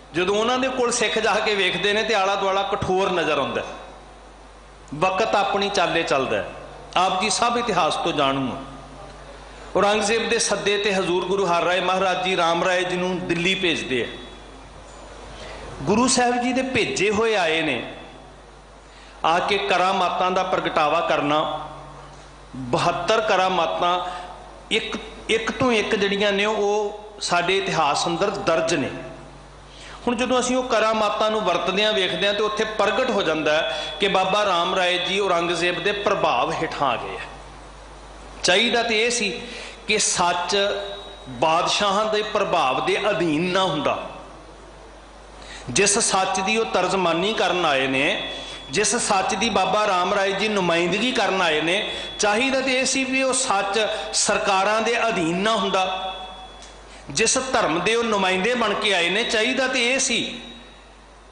जो उन्होंने कोल सिख जाके वेखते हैं तो आला दुआला कठोर नजर आता। वक्त अपनी चाले चलता है, आप जी सब इतिहास तो जाणू। औरंगजेब के सद्दे ते हजूर गुरु हर राय महाराज जी राम राय जी नूं दिल्ली भेजते हैं। गुरु साहब जी दे भेजे हुए आए ने, आके करामातां दा प्रगटावा करना। 72 करामातां एक तो एक जड़ियां ने वो साडे इतिहास अंदर दर्ज ने। हुण जदों असीं वो करामातां नूं वरतदिआं वेखदे हां तो उत्थे प्रगट हो जाता है कि बाबा राम राय जी औरंगजेब के प्रभाव हेठां आ गए। चाहिदा तो यह सी कि सच बादशाहां दे प्रभाव के अधीन ना हुंदा। जिस सच की वो तर्जमानी करन आए ने, जिस सच की बाबा राम राय जी नुमाइंदगी करन आए ने, चाहिदा तो यह सी भी वो सच सरकारां दे अधीन ना हुंदा। जिस धर्म के वो नुमाइंदे बन के आए ने, चाहिदा तो यह सी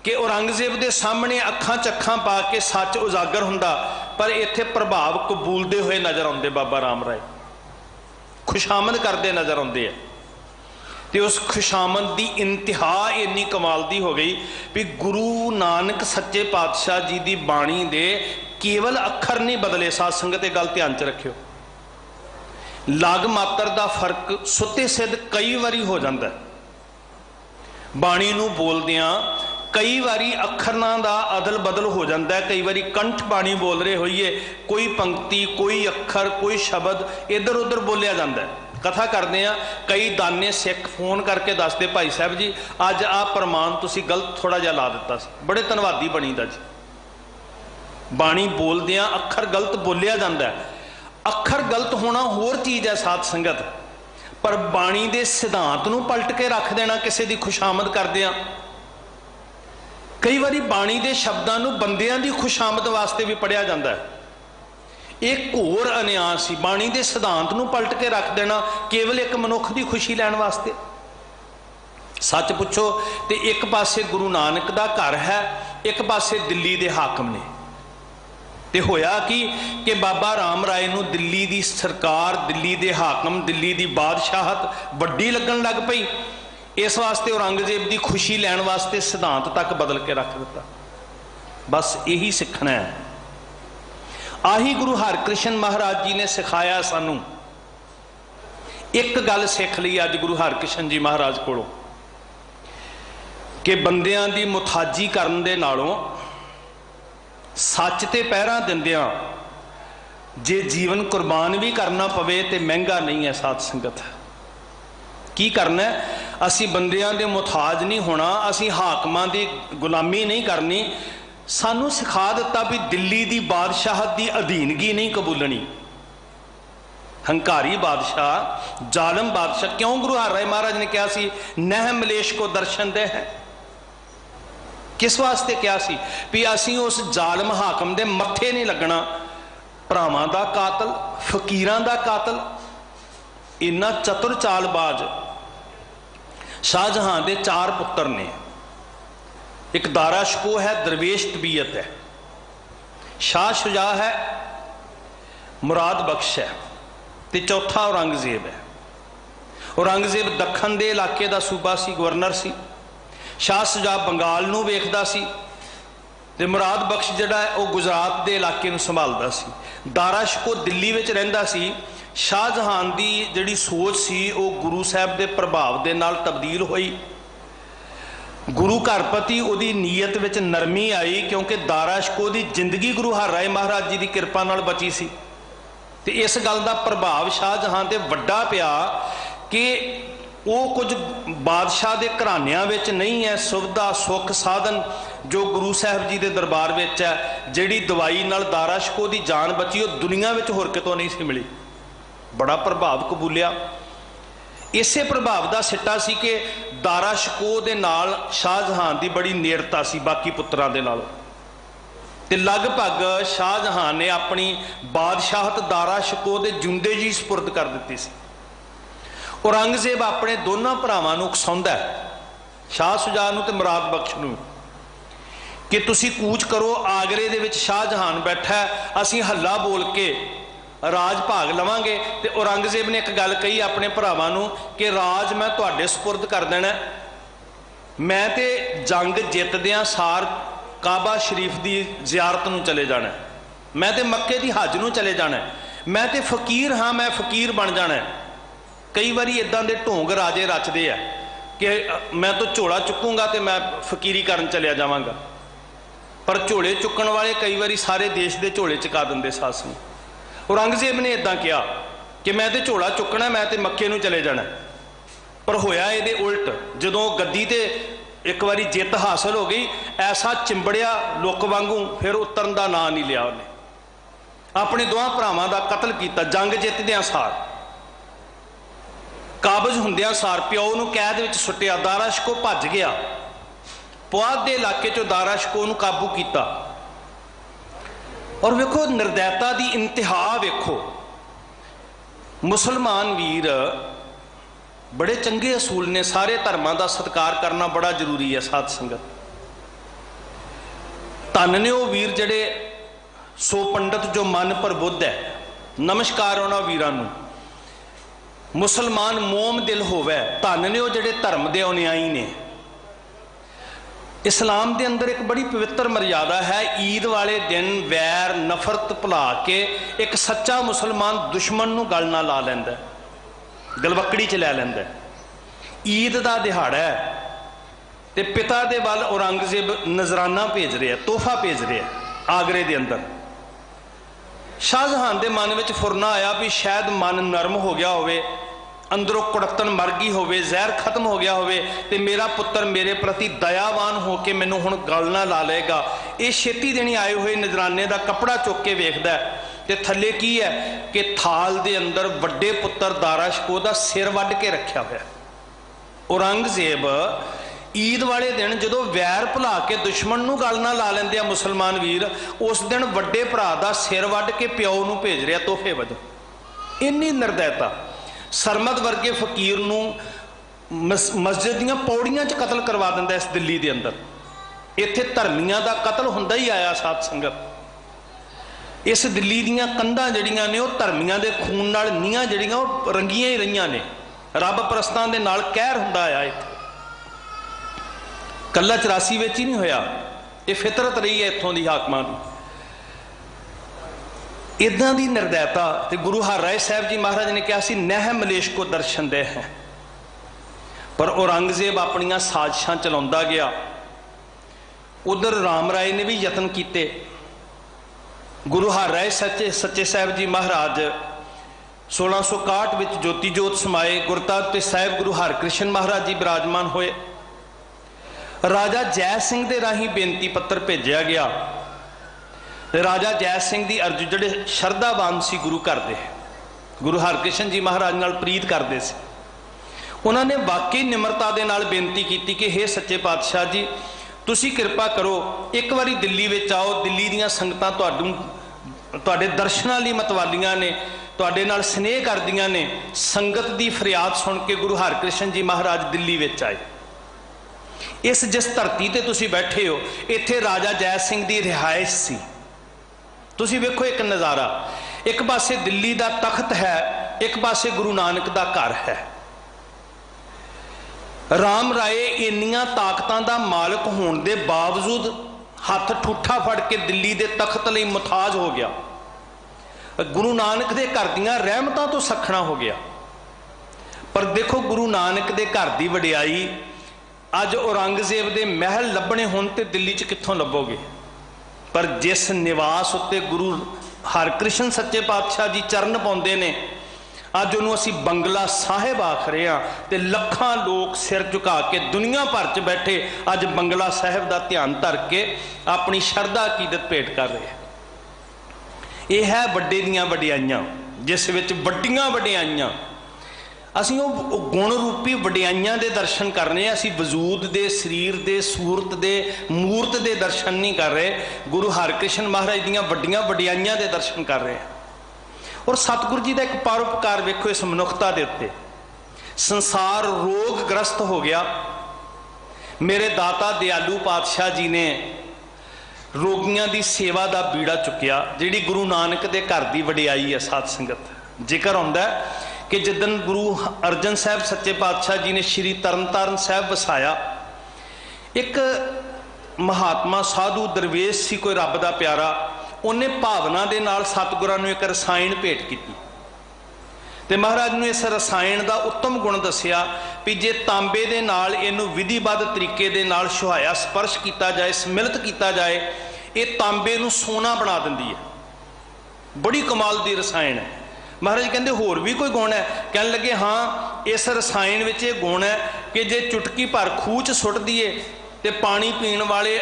कि औरंगजेब के सामने अखां चखां पा के सच उजागर हुंदा। पर इत्थे प्रभाव कबूलते हुए नजर आउंदे। बाबा राम राय खुशामद करते नजर आउंदे। तो उस खुशामद की इंतहा इन्नी कमाल दी हो गई भी गुरु नानक सच्चे पातशाह जी की बाणी दे केवल अखर नहीं बदले। साध संगत ये गल ध्यान च रखियो, लग मात्र का फर्क सुते सिद्ध कई बारी हो जाता है। बाणी नूं बोलदियां कई बारी अखरां दा अदल बदल हो जाता है। कई बारी कंठ बाणी बोल रहे होइए, कोई पंक्ति, कोई अखर, कोई शब्द इधर उधर बोलिया जाता है। कथा करते हैं, कई दाने सिख फोन करके दसते भाई साहब जी अज आ प्रमाण तुसी गलत थोड़ा जिहा ला दिता सी, बड़े धन्नवादी बनी दा जी। बाणी बोलदियां अखर गलत बोलिया जाता है। अखर गलत होना होर चीज़ है साध संगत, पर बाणी दे सिद्धांत नूं पलट के रख देना किसी की खुशामद करदिआं। कई बारी बाणी दे शब्दां नूं बंदियां दी खुशामद वास्ते भी पढ़िया जाता है। एक घोर अन्याय सी बाणी दे सिद्धांत नूं पलट के रख देना केवल एक मनुख की खुशी लैण वास्ते। सच पुछो तो एक पासे गुरु नानक दा घर है, एक पासे दिल्ली दे हाकम ने। ते होया कि बाबा राम राय नूं दिल्ली दी सरकार, दिल्ली दे हाकम, दिल्ली दी बादशाहत वड्डी लगन लग पई। इस वास्ते औरंगजेब की खुशी लैण वास्ते सिद्धांत तक बदल के रख दिता। बस यही सीखना है। आही गुरु हरकृष्ण महाराज जी ने सिखाया सानू। एक गल सिख ली अज गुरु हरकृष्ण जी महाराज कोलों कि बंदियां दी मुथाजी करन दे नालों सच ते पहरा दिंदियां जे जीवन कुर्बान भी करना पवे तो महंगा नहीं है। साध संगत की करना है, असी बंदियां दे मुथाज नहीं होना, असी हाकमां दी गुलामी नहीं करनी। सानू सिखा दिता भी दिल्ली दी बादशाहत दी अधीनगी नहीं कबूलनी। हंकारी बादशाह, जालम बादशाह, क्यों गुरु हर राय महाराज ने कहा सी नह मलेश को दर्शन दे है, किस वास्ते क्या सी भी असी उस जालम हाकम दे मत्थे नहीं लगना। भरावां दा कातल, फकीरां दा कातल, इन्ना चतुर चालबाज। शाहजहां दे 4 पुत्र ने, एक दारा शिकोह है, दरवेश तबीयत है, शाह शुजा है, मुराद बख्श है, ते चौथा औरंगजेब है। औरंगजेब दखन दे इलाके दा सूबा सी, गवर्नर सी। शाह शुजा बंगाल नूं वेखदा सी ते मुराद बख्श जिहड़ा है वह गुजरात दे इलाके नूं संभालदा सी। दारा शिकोह दिल्ली विच रहिंदा सी। शाहजहां दी जिहड़ी सोच सी वह गुरु साहब दे प्रभाव दे नाल तब्दील होई। गुरु घरपति उहदी नीयत विच नरमी आई क्योंकि दारा शिकोह दी जिंदगी गुरु हर राय महाराज जी की किरपा नाल बची सी ते इस गल दा प्रभाव शाहजहां ते वड्डा पिया कि वो कुछ बादशाह दे घरानियां विच नहीं है सुविधा सुख साधन जो गुरु साहब जी दे दरबार विच है। जिहड़ी दवाई नाल दारा शिकोह दी जान बची वो दुनिया विच होर कितों नहीं सी मिली। बड़ा प्रभाव कबूलिया। इसे प्रभाव का सिट्टा सी कि दारा शिकोह दे नाल शाहजहां दी बड़ी नेड़ता सी बाकी पुत्रां दे नालों ते लगभग शाहजहां ने अपनी बादशाहत दारा शिकोह दे जुंदे जी सपुरद कर दित्ती सी। औरंगजेब अपने दोनों भरावां नूं उकसाउंदा है, शाह शुजा नूं ते मुराद बख्श नूं, कि तुसीं कूच करो, आगरे दे विच शाहजहां बैठा है, असीं हल्ला बोल के राज भाग लवांगे। ते औरंगजेब ने एक गल कही अपने भरावां नूं कि राज मैं तुहाडे सपुरद कर देना, मैं ते जंग जितदियां सार काबा शरीफ की जियारत नूं चले जाना, मैं ते मक्के की हज नूं चले जाना, मैं ते फकीर हाँ, मैं फकीर बन जाना। कई बारी इदां दे ढोंग राजे रचदे आ कि मैं तो झोला चुकूंगा तो मैं फकीरी करन चलिया जावांगा, पर झोले चुकण वाले कई बारी सारे देश के झोले चुका देंदे सास नूं। औरंगजेब ने इदां कहा कि मैं तो झोला चुकना, मैं तो मक्के नूं चले जाना, पर होया इहदे उल्ट। जदों गद्दी ते एक बारी जित हासिल हो गई, ऐसा चिंबड़िया लुक वांगू फिर उतरन का नां नहीं लिया। उन्हें अपने दोवां भरावां दा कतल किया। जंग जितदियां सार, काबज हुंदियां सार प्यो नूं कैद विच सुट्टिया। दारा शिकोह भज गया, पुआध के इलाके चों दारा शिकोह नूं काबू किया। और वेखो निर्दयता की इंतहा वेखो। मुसलमान वीर बड़े चंगे असूल ने, सारे धर्मां का सत्कार करना बड़ा जरूरी है। साध संगत धन ने वो वीर जड़े सो पंडित जो मन प्रबुद्ध है। नमस्कार उन्हां वीरां नूं। मुसलमान मोम दिल होवे, धन ने वो जड़े धर्म के अनुयायी ने। इस्लाम के अंदर एक बड़ी पवित्र मर्यादा है, ईद वाले दिन वैर नफरत भुला के एक सच्चा मुसलमान दुश्मन नूं गल ना ला लैंदा, गलवकड़ी च लै लैंदा। ईद का दिहाड़ा है ते पिता दे वल औरंगजेब नजराना भेज रहा, तोहफा भेज रहा आगरे दे अंदर। शाहजहां दे मन में फुरना आया भी शायद मन नरम हो गया होवे, अंदरों कुड़तन मर गई होवे, जहर खत्म हो गया होवे ते मेरा पुत्र मेरे प्रति दयावान हो के मैनू हुण गल ना ला लेगा। ये छेती देनी आए हुए नजराने का कपड़ा चुक के वेखदा है ते थल्ले की है कि थाल दे अंदर वड्डे पुत्र दारा शिकोह दा सिर वड्ड के रखा हुआ। औरंगजेब ईद वाले दिन जो वैर भुला के दुश्मन नूं गल ना ला लेंदे मुसलमान वीर, उस दिन वड्डे भरा दा सिर वड्ड के प्यो नूं भेज रहा तोहफे वजों। इन्नी निर्दयता। सरमद वर्गे फकीर नूं मस्जिद दीआं पौड़ियां च कतल करवा दिंदा इस दिल्ली दे अंदर। इत्थे धर्मियां दा कतल हुंदा ही आया। साध संगत इस दिल्ली दीआं कंधां जड़ियां ने वो धर्मियां दे खून नाल नीआं जड़ियां वो रंगियां ही रहियां ने। रब परस्तां दे नाल कहर हुंदा आया। इत्थे कल्ला 84 विच ही नहीं होया, ये फितरत रही है इत्थों दी हाकमां दी। इदां दी निर्दयता। ते गुरु हरराय साहब जी महाराज ने कहा सी नह मलेश को दर्शन दे हैं, पर औरंगजेब अपनियां साजिशां चलाउंदा गया। उधर राम राय ने भी यतन किए। गुरु हरराय सच्चे साहब जी महाराज 1661 विच ज्योति जोत समाए। गुरताज ते साहिब गुरु हरकृष्ण महाराज जी विराजमान होए। राजा जय सिंह दे राही बेनती पत्र भेजा गया। राजा जय सिंह दी अर्ज जिहड़े शरधावान सी गुरु घर दे, गुरु हरकृष्ण जी महाराज नाल प्रीत करते सी, उन्होंने वाकई निमरता दे नाल बेनती की कि हे सच्चे पातशाह जी, तुसी कृपा करो एक बारी दिल्ली विच आओ। दिल्ली दीयां संगतां तुहाडे दर्शनां लई मतवालियां ने, तुहाडे नाल स्नेह करदियां ने। संगत दी फरियाद सुन के गुरु हरकृष्ण जी महाराज दिल्ली विच आए। इस जिस धरती ते तुसी बैठे हो, इत्थे राजा जय सिंह दी रिहाइश सी। तुसी वेखो एक नज़ारा, एक पासे दिल्ली दा तख्त है, एक पासे गुरु नानक दा घर है। राम राय इन्नियां ताकतां दा मालक होने दे बावजूद हथ ठूठा फड़ के दिल्ली दे तख्त लई मुताज हो गया। गुरु नानक दे घर दीयां रहमतां तो सखना हो गया। पर देखो गुरु नानक दे घर दी वडियाई अज औरंगजेब दे महल लभणे होण ते दिल्ली च कित्थों लभोगे। पर जिस निवास उत्ते गुरु हरकृष्ण सच्चे पातशाह जी चरण पाउंदे ने, अज उन्होंने असी बंगला साहिब आख रहे हैं। तो लखां लोग सिर झुका के दुनिया भर च बैठे अज बंगला साहिब का ध्यान धर के अपनी शरधा अकीदत भेंट कर रहे हैं। यह है वड्डे दियां वडियाइयां, जिस विच वड्डियां वडियाइयां। असीं वो गुण रूपी वडियाइयां दे दर्शन करने, असीं वजूद दे, शरीर दे, सूरत दे, मूर्त दे दर्शन नहीं कर रहे। गुरु हरकृष्ण महाराज दियां वड्डियां वडियाइयां दे दर्शन कर रहे हैं। और सतगुरु जी का एक परोपकार वेखो इस मनुखता के उत्ते। संसार रोग ग्रस्त हो गया, मेरे दाता दयालु पातशाह जी ने रोगियों की सेवा का बीड़ा चुकिया, जिहड़ी गुरु नानक के घर की वडियाई है। साध संगत जिक्र आउंदा है कि जिदन गुरु अर्जन साहब सच्चे पातशाह जी ने श्री तरनताਰਨ साहब वसाया, एक महात्मा साधु दरवेश सी, कोई रब का प्यारा, उन्हें भावना के नाल सतगुरां नूं एक रसायन भेंट की। ते महाराज ने इस रसायन का उत्तम गुण दसिया भी जे तांबे दे नाल इनू विधिबद्ध तरीके दे नाल सुहाया स्पर्श किया जाए, सम्मिलित किया जाए, ये तांबे नूं सोना बना दिंदी है। बड़ी कमाल दी रसायन है। महाराज कहते होर भी कोई गुण है? कहने लगे हाँ, इस रसायन विच ये गुण है कि जे चुटकी भर खूह च सुट दीए ते पानी पीण वाले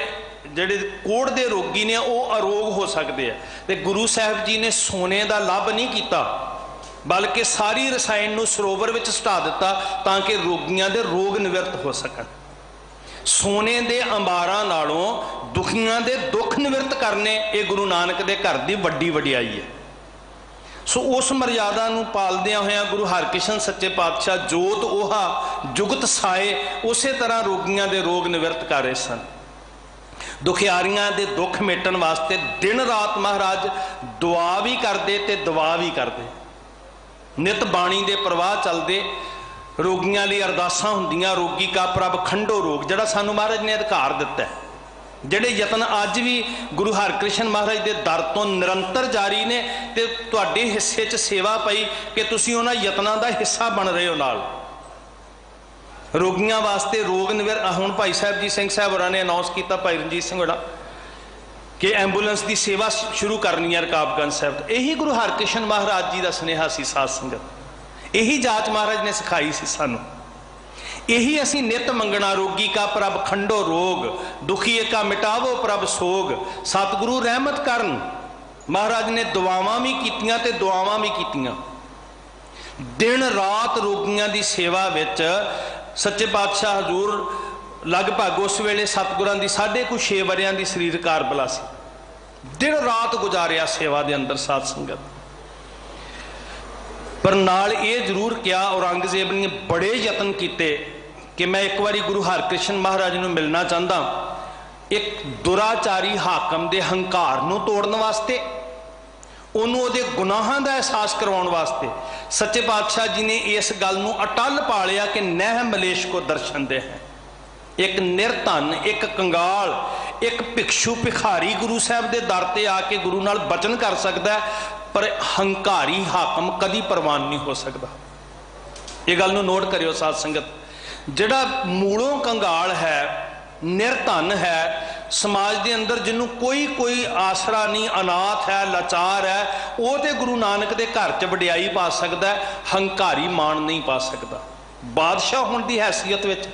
ਜਿਹੜੇ कोढ़ दे रोगी ने वो अरोग हो सकते हैं। तो गुरु साहब जी ने सोने का लाभ नहीं किया, बल्कि सारी रसायन नूं सरोवर विच सुटा दिता ताकि रोगियों के रोग निवृत्त हो सकन। सोने के अंबारां नालों दुखियां दे दुख निवृत्त करने, ये गुरु नानक के घर की वड्डी वडियाई है। सो उस मर्यादा नूं पालदियां होइयां गुरु हरकृष्ण सच्चे पातशाह जोत ओहा जुगत साए उस तरह रोगियों के रोग निवृत्त कर रहे सन। दुखियारियां दे दुख मेटन वास्ते दिन रात महाराज दुआ भी करते ते दवा भी करते। नित बाणी दे प्रवाह चलते, रोगियों लिए अरदासां हुंदियां। रोगी का प्रभ खंडो रोग, जिहड़ा सानू महाराज ने अधिकार दिता है। जिहड़े यतन अज भी गुरु हरकृष्ण महाराज के दर तो निरंतर जारी ने, ते तुहाडे हिस्से च सेवा पई कि तुसीं उन्हां यतनां दा हिस्सा बन रहे हो। नाल रोगियों वास्ते रोग निवृत्त, हुण भाई साहब जी सिंह साहब होरां ने अनाउंस किया, भाई रणजीत सिंह होरा, कि एंबूलेंस की सेवा शुरू करनी है रकाबगंज साहब। यही गुरु हरकृष्ण महाराज जी का सुनेहा सी। साध संगत यही जाच महाराज ने सिखाई सी सानू। यही असी नित मंगना, रोगी का प्रभ खंडो रोग, दुखी का मिटावो प्रभ सोग। सतगुरु रहमत करन। महाराज ने दुआवां भी कीतियां ते दुआवां भी कीतियां। दिन रात रोगियों की सेवा विच सच्चे पातशाह हजूर लगभग उस वेले सतगुरां की 6.5 वरियां की शरीर कारबला सी। दिन रात गुजारिया सेवा के अंदर साध संगत। पर नाल ये जरूर किया, औरंगजेब ने बड़े यतन किए कि मैं एक बारी गुरु हरकृष्ण महाराज नूं मिलना चाहता। एक दुराचारी हाकम के हंकार नूं तोड़न वास्ते, उन्होंने गुनाहों का एहसास करवाउण वास्ते सच्चे पातशाह जी ने इस गल नूं अटल पा लिया कि नह मलेश को दर्शन दे हैं। एक निरधन, एक कंगाल, एक भिक्षु भिखारी गुरु साहब के दर ते आके गुरु नाल बचन कर सकता है। पर हंकारी हाकम कदी प्रवान नहीं हो सकता। ये गल नूं नोट करियो साध संगत। जिहड़ा मूलों कंगाल है, निर्धन है, समाज के अंदर जिन्हों कोई आसरा नहीं, अनाथ है, लाचार है, वो तो गुरु नानक के घर च वडियाई पा सकता है, हंकारी मान नहीं पा सकता। बादशाह होने की हैसियत विच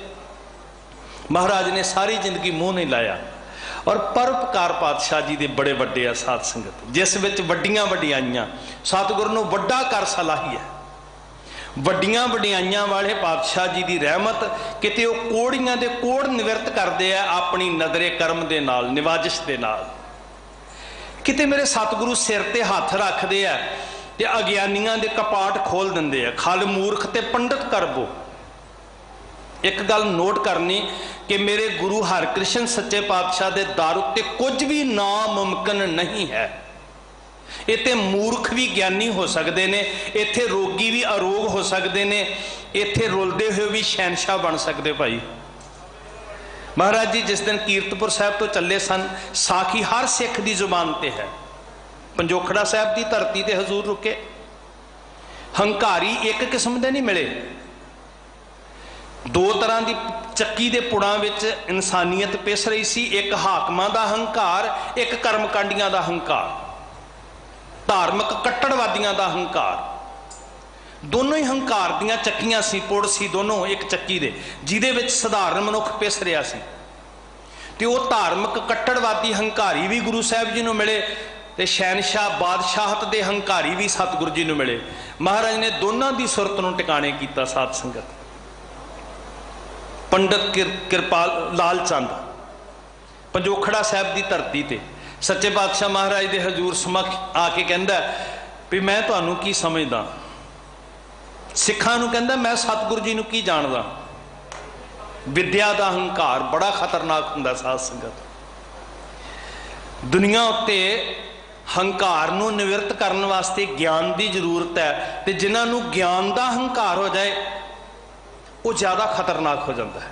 महाराज ने सारी जिंदगी मूँह नहीं लाया। और परोपकार पातशाह जी के बड़े वड्डे आ साध संगत, जिस विच वड्डियां वडियाइयां सतगुरु नूं वड्डा कर सलाही है। वड्डियां वडियाइयां वाले पातशाह जी की रहमत किते वो कोड़ियां दे कोड़ निवृत्त करते हैं अपनी नदरे कर्म दे नाल, निवाजिश दे नाल। किते मेरे सतगुरु सिर ते हथ रखते हैं ते अज्ञानियां दे कपाट खोल दिंदे आ। खल मूर्ख ते पंडित करबो। एक गल नोट करनी कि मेरे गुरु हरकृष्ण सच्चे पातशाह दे दर उत्ते कुछ भी नामुमकिन नहीं है। इत्थे मूर्ख भी ज्ञानी हो सकते हैं, इत्थे रोगी भी अरोग हो सकते हैं, इत्थे रुलदे हुए भी शहनशाह बन सकते। भाई महाराज जी जिस दिन कीरतपुर साहब तो चले सन, साखी हर सिख की जुबान ते है। पंजोखड़ा साहब की धरती ते हजूर रुके। हंकारी एक किस्म के नहीं मिले। दो तरह की चक्की के पुड़ां विच इंसानियत पिस रही सी। एक हाकमां दा हंकार, एक कर्मकांडियां दा हंकार, धार्मिक कट्टड़वादियों का हंकार। दोनों ही हंकार दियां चक्कियां सी, पुड़ सी दोनों एक चक्की दे, जिहदे विच सधारण मनुख पिस रहा सी। ते वो धार्मिक कट्टड़वादी हंकारी भी गुरु साहब जी नूं मिले ते शहनशाह बादशाहत दे हंकारी भी सतगुरु जी नूं मिले। महाराज ने दोनों की सुरत नूं टिकाणे कीता। साध संगत पंडित किरपाल लाल चंद पंजोखड़ा साहब की धरती ते सच्चे पातशाह महाराज के हजूर समक्ष आके कहता भी मैं तुहानू की समझदा। सिखां नूं कहंदा मैं सतगुरु जी नूं की जानदा। विद्या का हंकार बड़ा खतरनाक हुंदा। साध संगत दुनिया उत्ते हंकार नूं निवृत्त करने वास्ते ज्ञान की जरूरत है, ते जिन्हां नूं ज्ञान का हंकार हो जाए वो ज़्यादा खतरनाक हो जाता है।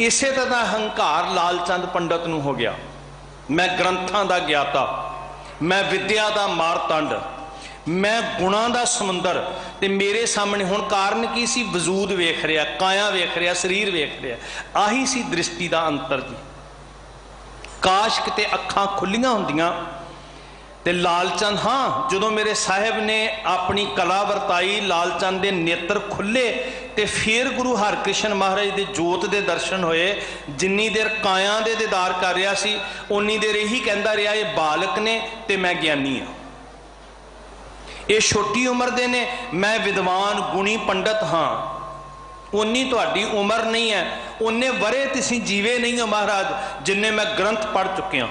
इसे तरह हंकार लालचंद पंडित नूं हो गया। मैं ग्रंथां दा ज्ञाता, मैं विद्या का मारतंड, मैं गुणां दा समुंदर, ते मेरे सामने हुण कारण की सी? वजूद वेख रहा, काया वेख रहा, शरीर वेख रहा। आही सी दृष्टि का अंतर जी। काश किते अखां खुलियां हुंदियां ते लालचंद, हाँ जो मेरे साहिब ने अपनी कला वरताई, लालचंद के नेत्र खुले ते फिर गुरु हरकृष्ण महाराज के जोत के दर्शन होए। जिन्नी देर काया दे दीदार कर रहा सी, उन्नी देर यही कहता रहा ये बालक ने ते मैं ज्ञानी हाँ। ये छोटी उम्र दे ने, मैं विद्वान गुणी पंडित हाँ। उन्नी तुहाडी उम्र नहीं है, उन्ने वरे तुसीं जीवे नहीं हो महाराज जिन्ने मैं ग्रंथ पढ़ चुकिया।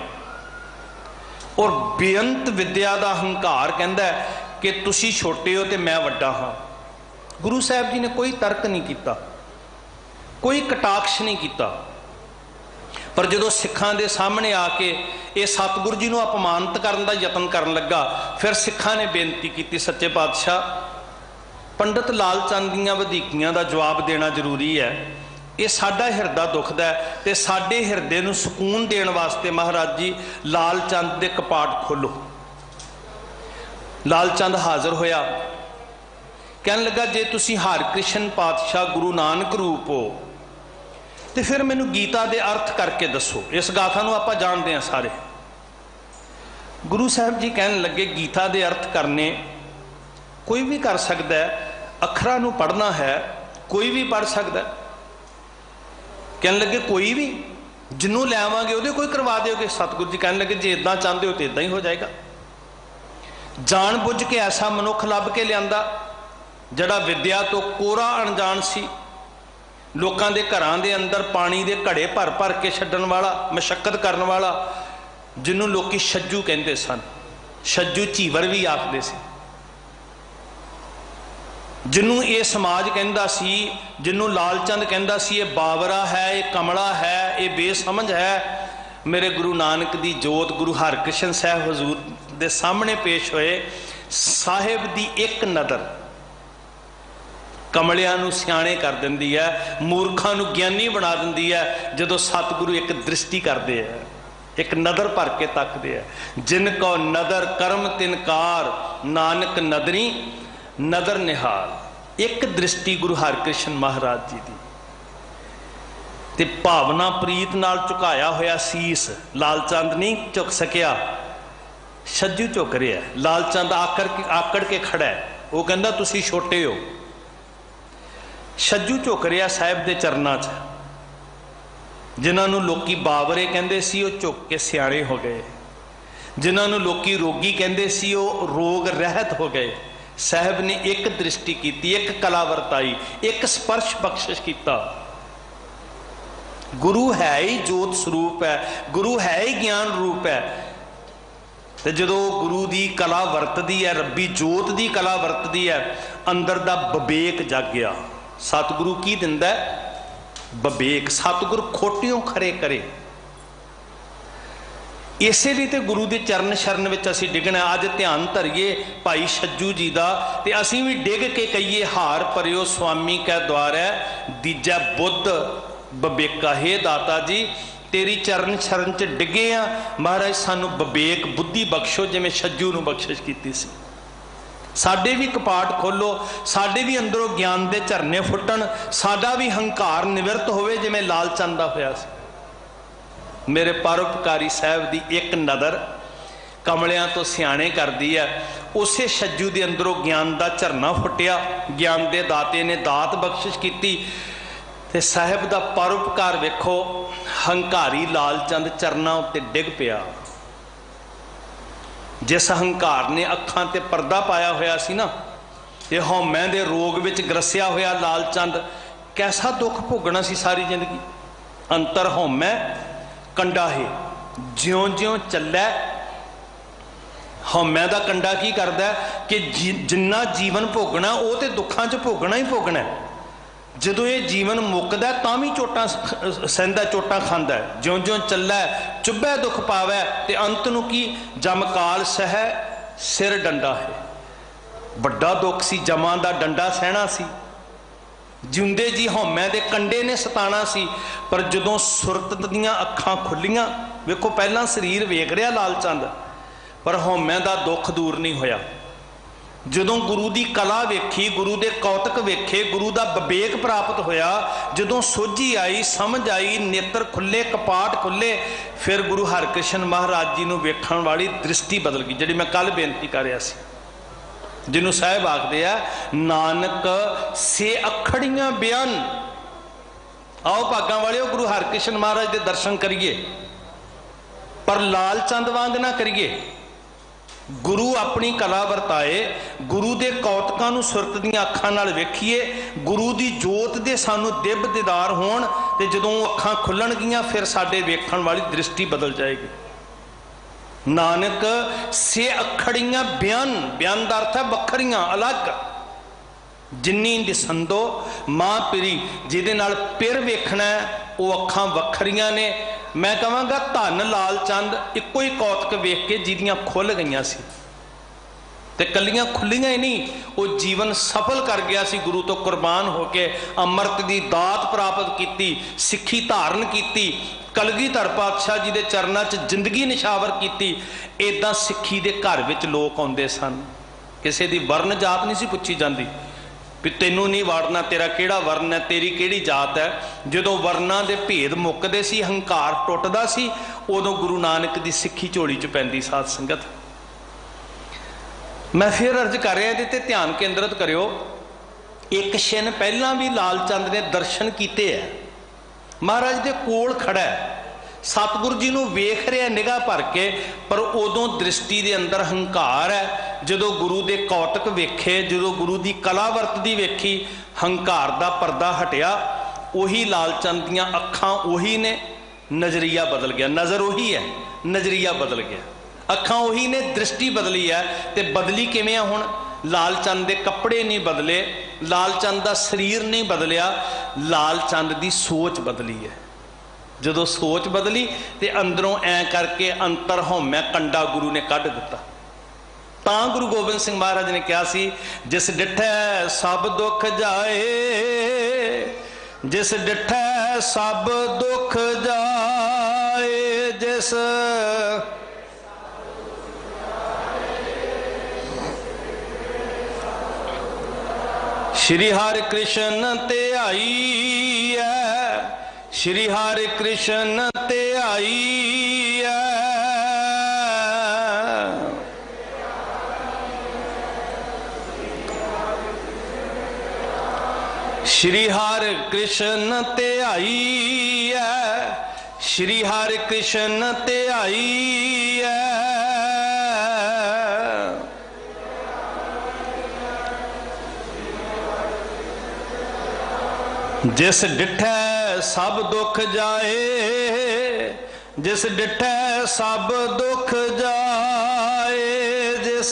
और बेअंत विद्या का हंकार कहता है कि तुसी छोटे हो तो मैं वड्डा हाँ। गुरु साहब जी ने कोई तर्क नहीं किया, कोई कटाक्ष नहीं किया। पर जो सिखां दे सामने आके ये सतगुरु जी को अपमानित करने का यत्न करन लगा, फिर सिखां ने बेनती की सच्चे पातशाह पंडित लालचंद दीयां वधीकियां का जवाब देना जरूरी है। ये साडा हिरदा दुखदा है ते साडे हिरदे नूं सुकून देण वास्ते महाराज जी लालचंद दे कपाट खोलो। लालचंद हाजिर होया, कहने लगा जे तुसी हरकृष्ण पातशाह गुरु नानक रूप हो तो फिर मैनू गीता दे अर्थ करके दसो। इस गाथा नूं आपां जानते हैं सारे। गुरु साहब जी कहने लगे गीता दे अर्थ करने कोई भी कर सकता है, अखरां नूं पढ़ना है कोई भी पढ़ सकता है। कहने लगे कोई भी जिन्हों ले आवांगे वो कोई करवा दोगे? सतगुरु जी कहने लगे जे इदा चाहते हो तो इदा ही हो जाएगा। जान बुझ के ऐसा मनुख लभ के लिया जड़ा विद्या तो कोरा अनजान सी, लोगों के घरों के अंदर पानी के घड़े भर भर के छड्डण वाला, मशक्कत करने वाला, जिन्हों लोग छज्जू कहते सन। छज्जू चीवर भी आखते सी। जिन्हों ये समाज कहता सी, जिन्हों लालचंद कहता सी ये बावरा है, ये कमला है, ये बेसमझ है। मेरे गुरु नानक दी जोत गुरु हरकृष्ण साहब हजूर दे सामने पेश होए। साहिब दी एक नज़र कमलियां नूं सियाणे कर दिंदी है, मूर्खां नूं ज्ञानी बना दिंदी है। जदों सतगुरु एक दृष्टि करते हैं एक नदर भर के तकते हैं। जिन को नदर कर्म तिनकार, नानक नदरी नदर निहाल। एक दृष्टि गुरु हरकृष्ण महाराज जी की ते भावना प्रीत नाल झुकाया होया सीस लाल चंद नहीं झुक सकिया, छज्जू झुक रहा है। लाल चंद आकड़ के खड़ा है, वो कहता तुसी छोटे हो। छज्जू झुक रहा साहिब के चरणों च। जिन्होंने लोकी बावरे कहते सी वो झुक के सियाणे हो गए, जिन्होंने लोकी रोगी कहते सी वो रोग रहत हो गए। साहब ने एक दृष्टि की, एक कला वरताई, एक स्पर्श बख्शिश किया। गुरु है ही जोत स्वरूप है, गुरु है ही ज्ञान रूप है। तो जो गुरु की कला वरतदी है, रब्बी जोत की कला वरतदी है, अंदर का विवेक जग गया। सतगुरु की दिंदा है विवेक। सतगुरु खोटियों खरे करे। इसे लिए तो गुरु के चरण शरण में असी डिगना। अज ध्यान धरिए भाई छज्जू जी का, तो असी भी डिग के कहिए हार भरियो स्वामी कै द्वार है, दीजा बुद्ध विवेका। हे दाता जी तेरी चरण शरण च डिगे आ महाराज, सानू विवेक बुद्धि बख्शो जिमें छज्जू नूं बख्शिश कीती सी। साडे भी कपाट खोलो, साडे भी अंदरों ज्ञान के झरने फुटन, साडा भी हंकार निवृत्त होवे जिमें लाल चंद दा होया सी। मेरे परोपकारी साहब की एक नज़र कमलियां तो सियाणे करदी है। उसे छज्जू के अंदरों ज्ञान का झरना फुटिया, ज्ञान के दाते ने दात बख्शिश की। ते साहब का परोपकार वेखो, हंकारी लाल चंद चरणों उत्ते डिग पिया। जिस हंकार ने अखां ते पर्दा पाया होया सी ना, ये हौमै दे रोग विच ग्रसिया होया लाल चंद कैसा दुख भोगना सी सारी जिंदगी। अंतर हौमै कंडा है, ज्यों ज्यों चलै हौमै दा कंडा की करदा है कि जिन्ना जीवन भोगना वो तो दुखां च भोगना ही भोगना है। जदों ये जीवन मुकदा तां भी चोटां सहंदा, चोटां खांदा है। ज्यों ज्यों चलै चुभै दुख पावै, ते अंत नूं की जमकाल सह सिर डंडा है। बड़ा दुख सी, जमां दा डंडा सहना सी। जिंदे जी हौमै दे कंडे ने सताना सी। पर जदों सुरत दीआं अखां खुल्लियां, वेखो पहलां शरीर वेख रिहा लाल चंद, पर हौमै दा दुख दूर नहीं होया। जदों गुरु की कला वेखी, गुरु के कौतक वेखे, गुरु का विवेक प्राप्त होया, जदों सोझी आई, समझ आई, नेत्र खुले, कपाट खुले, फिर गुरु हरकृष्ण महाराज जी नूं वेखण वाली दृष्टि बदल गई। जिहड़ी मैं कल बेनती कर रहा सी, जिन्हों साहिब आखदे आ नानक से अखड़ियां बयान। आओ भागां वालिओ गुरु हरकृष्ण महाराज के दर्शन करिए, पर लाल चंद वांग ना करिए। गुरु अपनी कला वरताए, गुरु के कौतकों नूं सुरत दीआं अखां नाल वेखीए, गुरु की जोत दे सानू दिब दीदार होण, ते जदों अखां खुलणगियां फिर साडे वेखण वाली दृष्टि बदल जाएगी। नानक से अखड़ियां बयान, बयान का अर्थ है वखरियां अलग। जिन्नी दिसंदो मां पिरी, जिहदे नाल पिर वेखना वो अखां वखरियां ने। मैं कहांगा धन लाल चंद इको ही कौतक वेख के जिहदियां खुल गईयां सी, ते कलियां खुलियां ही नहीं, वो जीवन सफल कर गया सी। गुरु तो कुर्बान होके अमृत की दात प्राप्त की, सिक्खी धारण की, कलगीधर पातशाह जी के चरणों च जिंदगी निछावर की। इदां सिक्खी के घर विच लोग आउंदे सन, किसी की वर्ण जात नहीं सी पुछी जाती भी तेनों नहीं वाड़ना, तेरा केड़ा वर्ण है, तेरी केड़ी जात है। जदों वर्णा के भेद मुकदे सी, हंकार टुटदा सी, उदों गुरु नानक की सिक्खी झोली च पैंदी। साध संगत मैं फिर अर्ज कर रहा, ये ध्यान केंद्रित करियो। एक छिन पहला भी लाल चंद ने दर्शन किए है, महाराज के कोल खड़ा है, सतगुरु जी नूं वेख रहा निगाह भर के, पर उदों दृष्टि के अंदर हंकार है। जो गुरु के कौतक वेखे, जो गुरु की कला वरतदी वेखी, हंकार का परदा हटिया। उही लाल चंद दीआं अखां उही ने, नजरिया बदल गया। नज़र उही है, नजरिया बदल गया। अखां उही ने, दृष्टि बदली है। तो बदली किवें हुण? लाल चंद के कपड़े नहीं बदले, लाल चंद का शरीर नहीं बदलिया, लाल चंद की सोच बदली है। जदों सोच बदली तो अंदरों ऐ करके अंतर हौमै कंडा गुरु ने कढ़ दिता। तां गुरु गोबिंद सिंह महाराज ने कहा सी, जिस डिठै सब दुख जाए, जिस डिठै सब दुख जाए, जिस श्री हरि कृष्ण ध्याई है, श्री हरि कृष्ण ध्याई है। श्री हरि कृष्ण ध्याई है, श्री हरि कृष्ण ध्याई है। जिस डिठै सब दुख जाए, जिस डिठै सब दुख जाए, जिस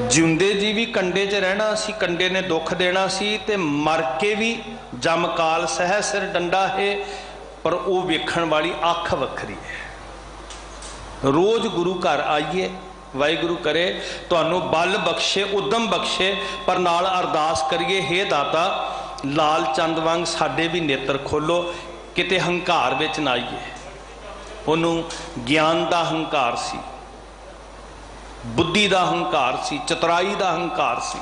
जिंदे जी भी कंडे च रहना सी, कंडे ने दुख देना सी, ते मर के भी जमकाल सह सिर डंडा है, पर वो वेखण वाली अख वखरी है। रोज गुरु घर आइए, वाहिगुरु करे तुहानू बल बख्शे, उदम बख्शे, पर नाल अरदास करिए, हे दाता लाल चंद वांग साडे भी नेत्र खोलो, किते हंकार विच ना आइए। उन्होंने ज्ञान का हंकार सी, बुद्धि का हंकार सी, चतुराई का हंकार सी,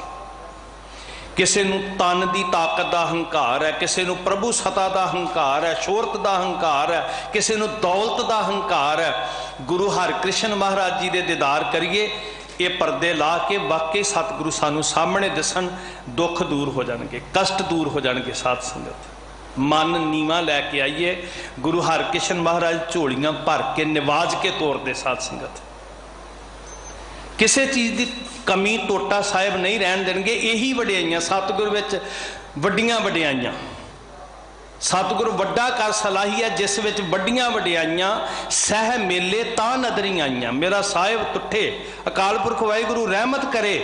किसी नूं तन की ताकत का हंकार है, किसी नूं प्रभु सता का हंकार है, शोहरत का हंकार है, किसी नूं दौलत का हंकार है। गुरु हरकृष्ण महाराज जी के दीदार करिए, ये पर्दे ला के वाकई सतगुरु सानू सामने दिसन, दुख दूर हो जाएंगे, कष्ट दूर हो जाएंगे। साध संगत मन नीवा लैके आइए, गुरु हरकृष्ण महाराज झोलियां भर के निवाज के तौर दे। साध संगत किसी चीज़ की कमी टोटा साहिब नहीं रहन देंगे। यही वडियाइयां सतगुरु विच वड्डियां वडियाइयां, सतगुरु वड्डा कर सलाही है, जिस विच वड्डियां वडियाइयां सह मेले तां नदरी आईयां। मेरा साहिब तुठे, अकाल पुरख वाहिगुरु रहमत करे,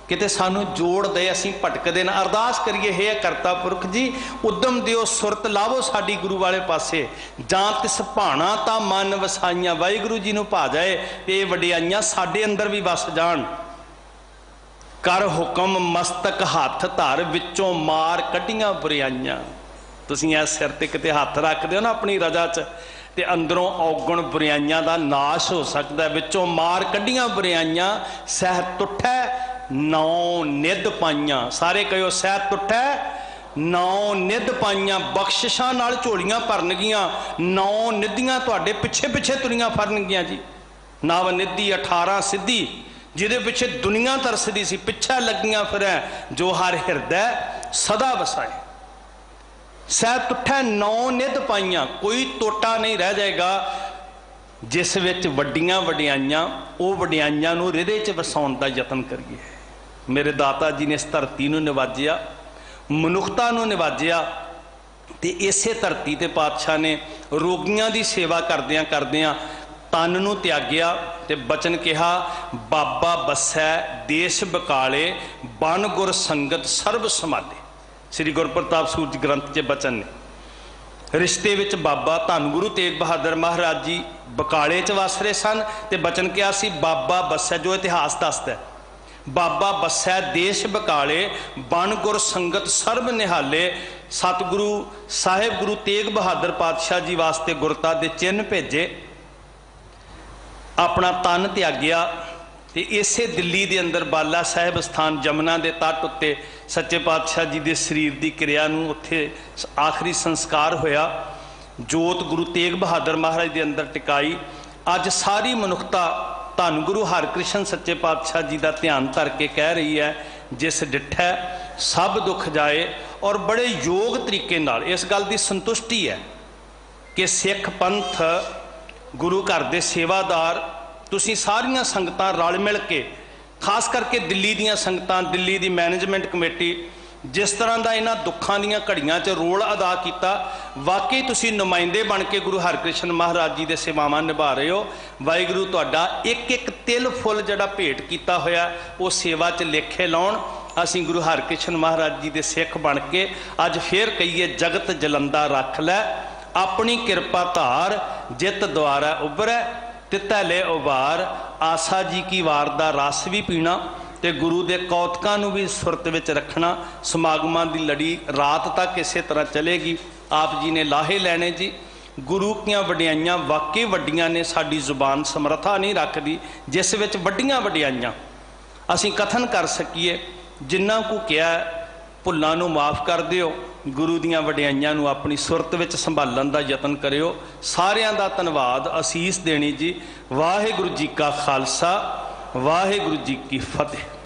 किते सानू जोड़ दे, असीं भटकदे ना। अरदास करिए, हे करता पुरख जी उदम दिओ, सुरत लावो साडी गुरु वाले पासे, जां तिस भाणा ता मन वसाइयां। वाहिगुरु जी नूं भा जाए ते वडियाइयां साडे अंदर भी वस जाण। कर हुक्म मस्तक हथ धर, विचों मार कड्डियां बुराइयां। तुसीं इस सिर ते किते हथ रखदे हो ना अपनी रजा च, ते अंदरों औगण बुराइयां दा नाश हो सकदा। विचों मार कड्डियां बुराइयां, सह तुठै नौ निध पाइयां। सारे कहो सह तुठै नौ निध पाइयां। बख्शिशां नाल झोलियां भरनगियां, नौ निधियां तुहाडे पिछे पिछे तुरियां फरनगियां जी। नव निधि 18 सिद्धि, जिहदे पिछे दुनिया तरसदी सी, पिछे लगियां फिरै, जो हर हिरदै सदा वसाए। सह तुठै नौ निध पाइयां, कोई टोटा नहीं रह जाएगा। जिस विच वड्डियां वडियाइयां, वो वडियाइयां नूं हृदय च वसाउण दा यतन करिए। मेरे दाता जी ने इस धरती नूं निवाजिया, मनुखता नूं निवाजिया, ते इसे धरती ते पातशाह ने रोगियां दी सेवा करदियां करदियां तन नूं त्यागिया, ते बचन कहा, बाबा बसै देश बकाले, बन गुर संगत सर्ब समाले। श्री गुरप्रताप सूरज ग्रंथ के बचन ने। रिश्ते विच बाबा धन गुरु तेग बहादुर महाराज जी बकाले च वस रहे सन, ते बचन कहा सी बाबा बसै, जो इतिहास दसदा है, बाबा बसै देश बकाले, बन गुर संगत सर्ब निहाले। सतगुरु साहिब गुरु तेग बहादुर पातशाह जी वास्ते गुरता दे चिन्ह भेजे, अपना तन त्यागिया, ते इसे दिल्ली दे अंदर बाला साहिब स्थान जमुना के तट उत्ते सच्चे पातशाह जी के शरीर की क्रिया नूं उत्थे आखिरी संस्कार होया। जोत गुरु तेग बहादुर महाराज के अंदर टिकाई। अज सारी मनुखता धन गुरु हरकृष्ण सच्चे पातशाह जी का ध्यान धर के कह रही है, जिस डिठै सब दुख जाए। और बड़े योग तरीके नाल इस गल की संतुष्टि है कि सिख पंथ गुरु घर के सेवादार तुसीं सारियां संगतां रल मिल के, खास करके दिल्ली दीयां संगतां, दिल्ली की मैनेजमेंट कमेटी, जिस तरह का इन्हां दुखों दीयां घड़ियां च रोल अदा किया, वाकई तुसीं नुमाइंदे बन के गुरु हरकृष्ण महाराज जी दे सेवावां निभा रहे हो। वाहिगुरू तुहाडा एक एक तिल फुल जिहड़ा भेंट किया होया, वो सेवा च लेखे लाउण। असीं गुरु हरकृष्ण महाराज जी दे सिख बन के अज फिर कहिए, जगत जलंदा रख लै, अपनी किरपा धार, जित द्वारा उभरै, तितै ले उबार। आसा जी की वार दा रस भी पीना, ਤੇ ਗੁਰੂ ਦੇ ਕੌਤਕਾਂ ਨੂੰ ਵੀ ਸੁਰਤ ਵਿੱਚ ਰੱਖਣਾ। ਸਮਾਗਮਾਂ ਦੀ ਲੜੀ ਰਾਤ ਤੱਕ ਇਸੇ ਤਰ੍ਹਾਂ ਚਲੇਗੀ। ਆਪ ਜੀ ਨੇ ਲਾਹੇ ਲੈਣੇ ਜੀ। ਗੁਰੂ ਦੀਆਂ ਵਡਿਆਈਆਂ ਵਾਕਈ ਵੱਡੀਆਂ ਨੇ। ਸਾਡੀ ਜ਼ੁਬਾਨ ਸਮਰੱਥਾ ਨਹੀਂ ਰੱਖਦੀ ਜਿਸ ਵਿੱਚ ਵੱਡੀਆਂ ਵਡਿਆਈਆਂ ਅਸੀਂ ਕਥਨ ਕਰ ਸਕੀਏ। ਜਿੰਨਾ ਕੁ ਕਿਹਾ ਭੁੱਲਾਂ ਨੂੰ ਮਾफ़ ਕਰ ਦਿਓ। ਗੁਰੂ ਦੀਆਂ ਵਡਿਆਈਆਂ ਨੂੰ ਆਪਣੀ ਸੁਰਤ ਵਿੱਚ ਸੰਭਾਲਣ ਦਾ ਯਤਨ ਕਰਿਓ। ਸਾਰਿਆਂ ਦਾ ਧੰਨਵਾਦ, ਅਸੀਸ ਦੇਣੀ ਜੀ। ਵਾਹਿਗੁਰੂ ਜੀ ਕਾ ਖਾਲਸਾ, ਵਾਹਿਗੁਰੂ ਜੀ ਕੀ ਫਤਿਹ।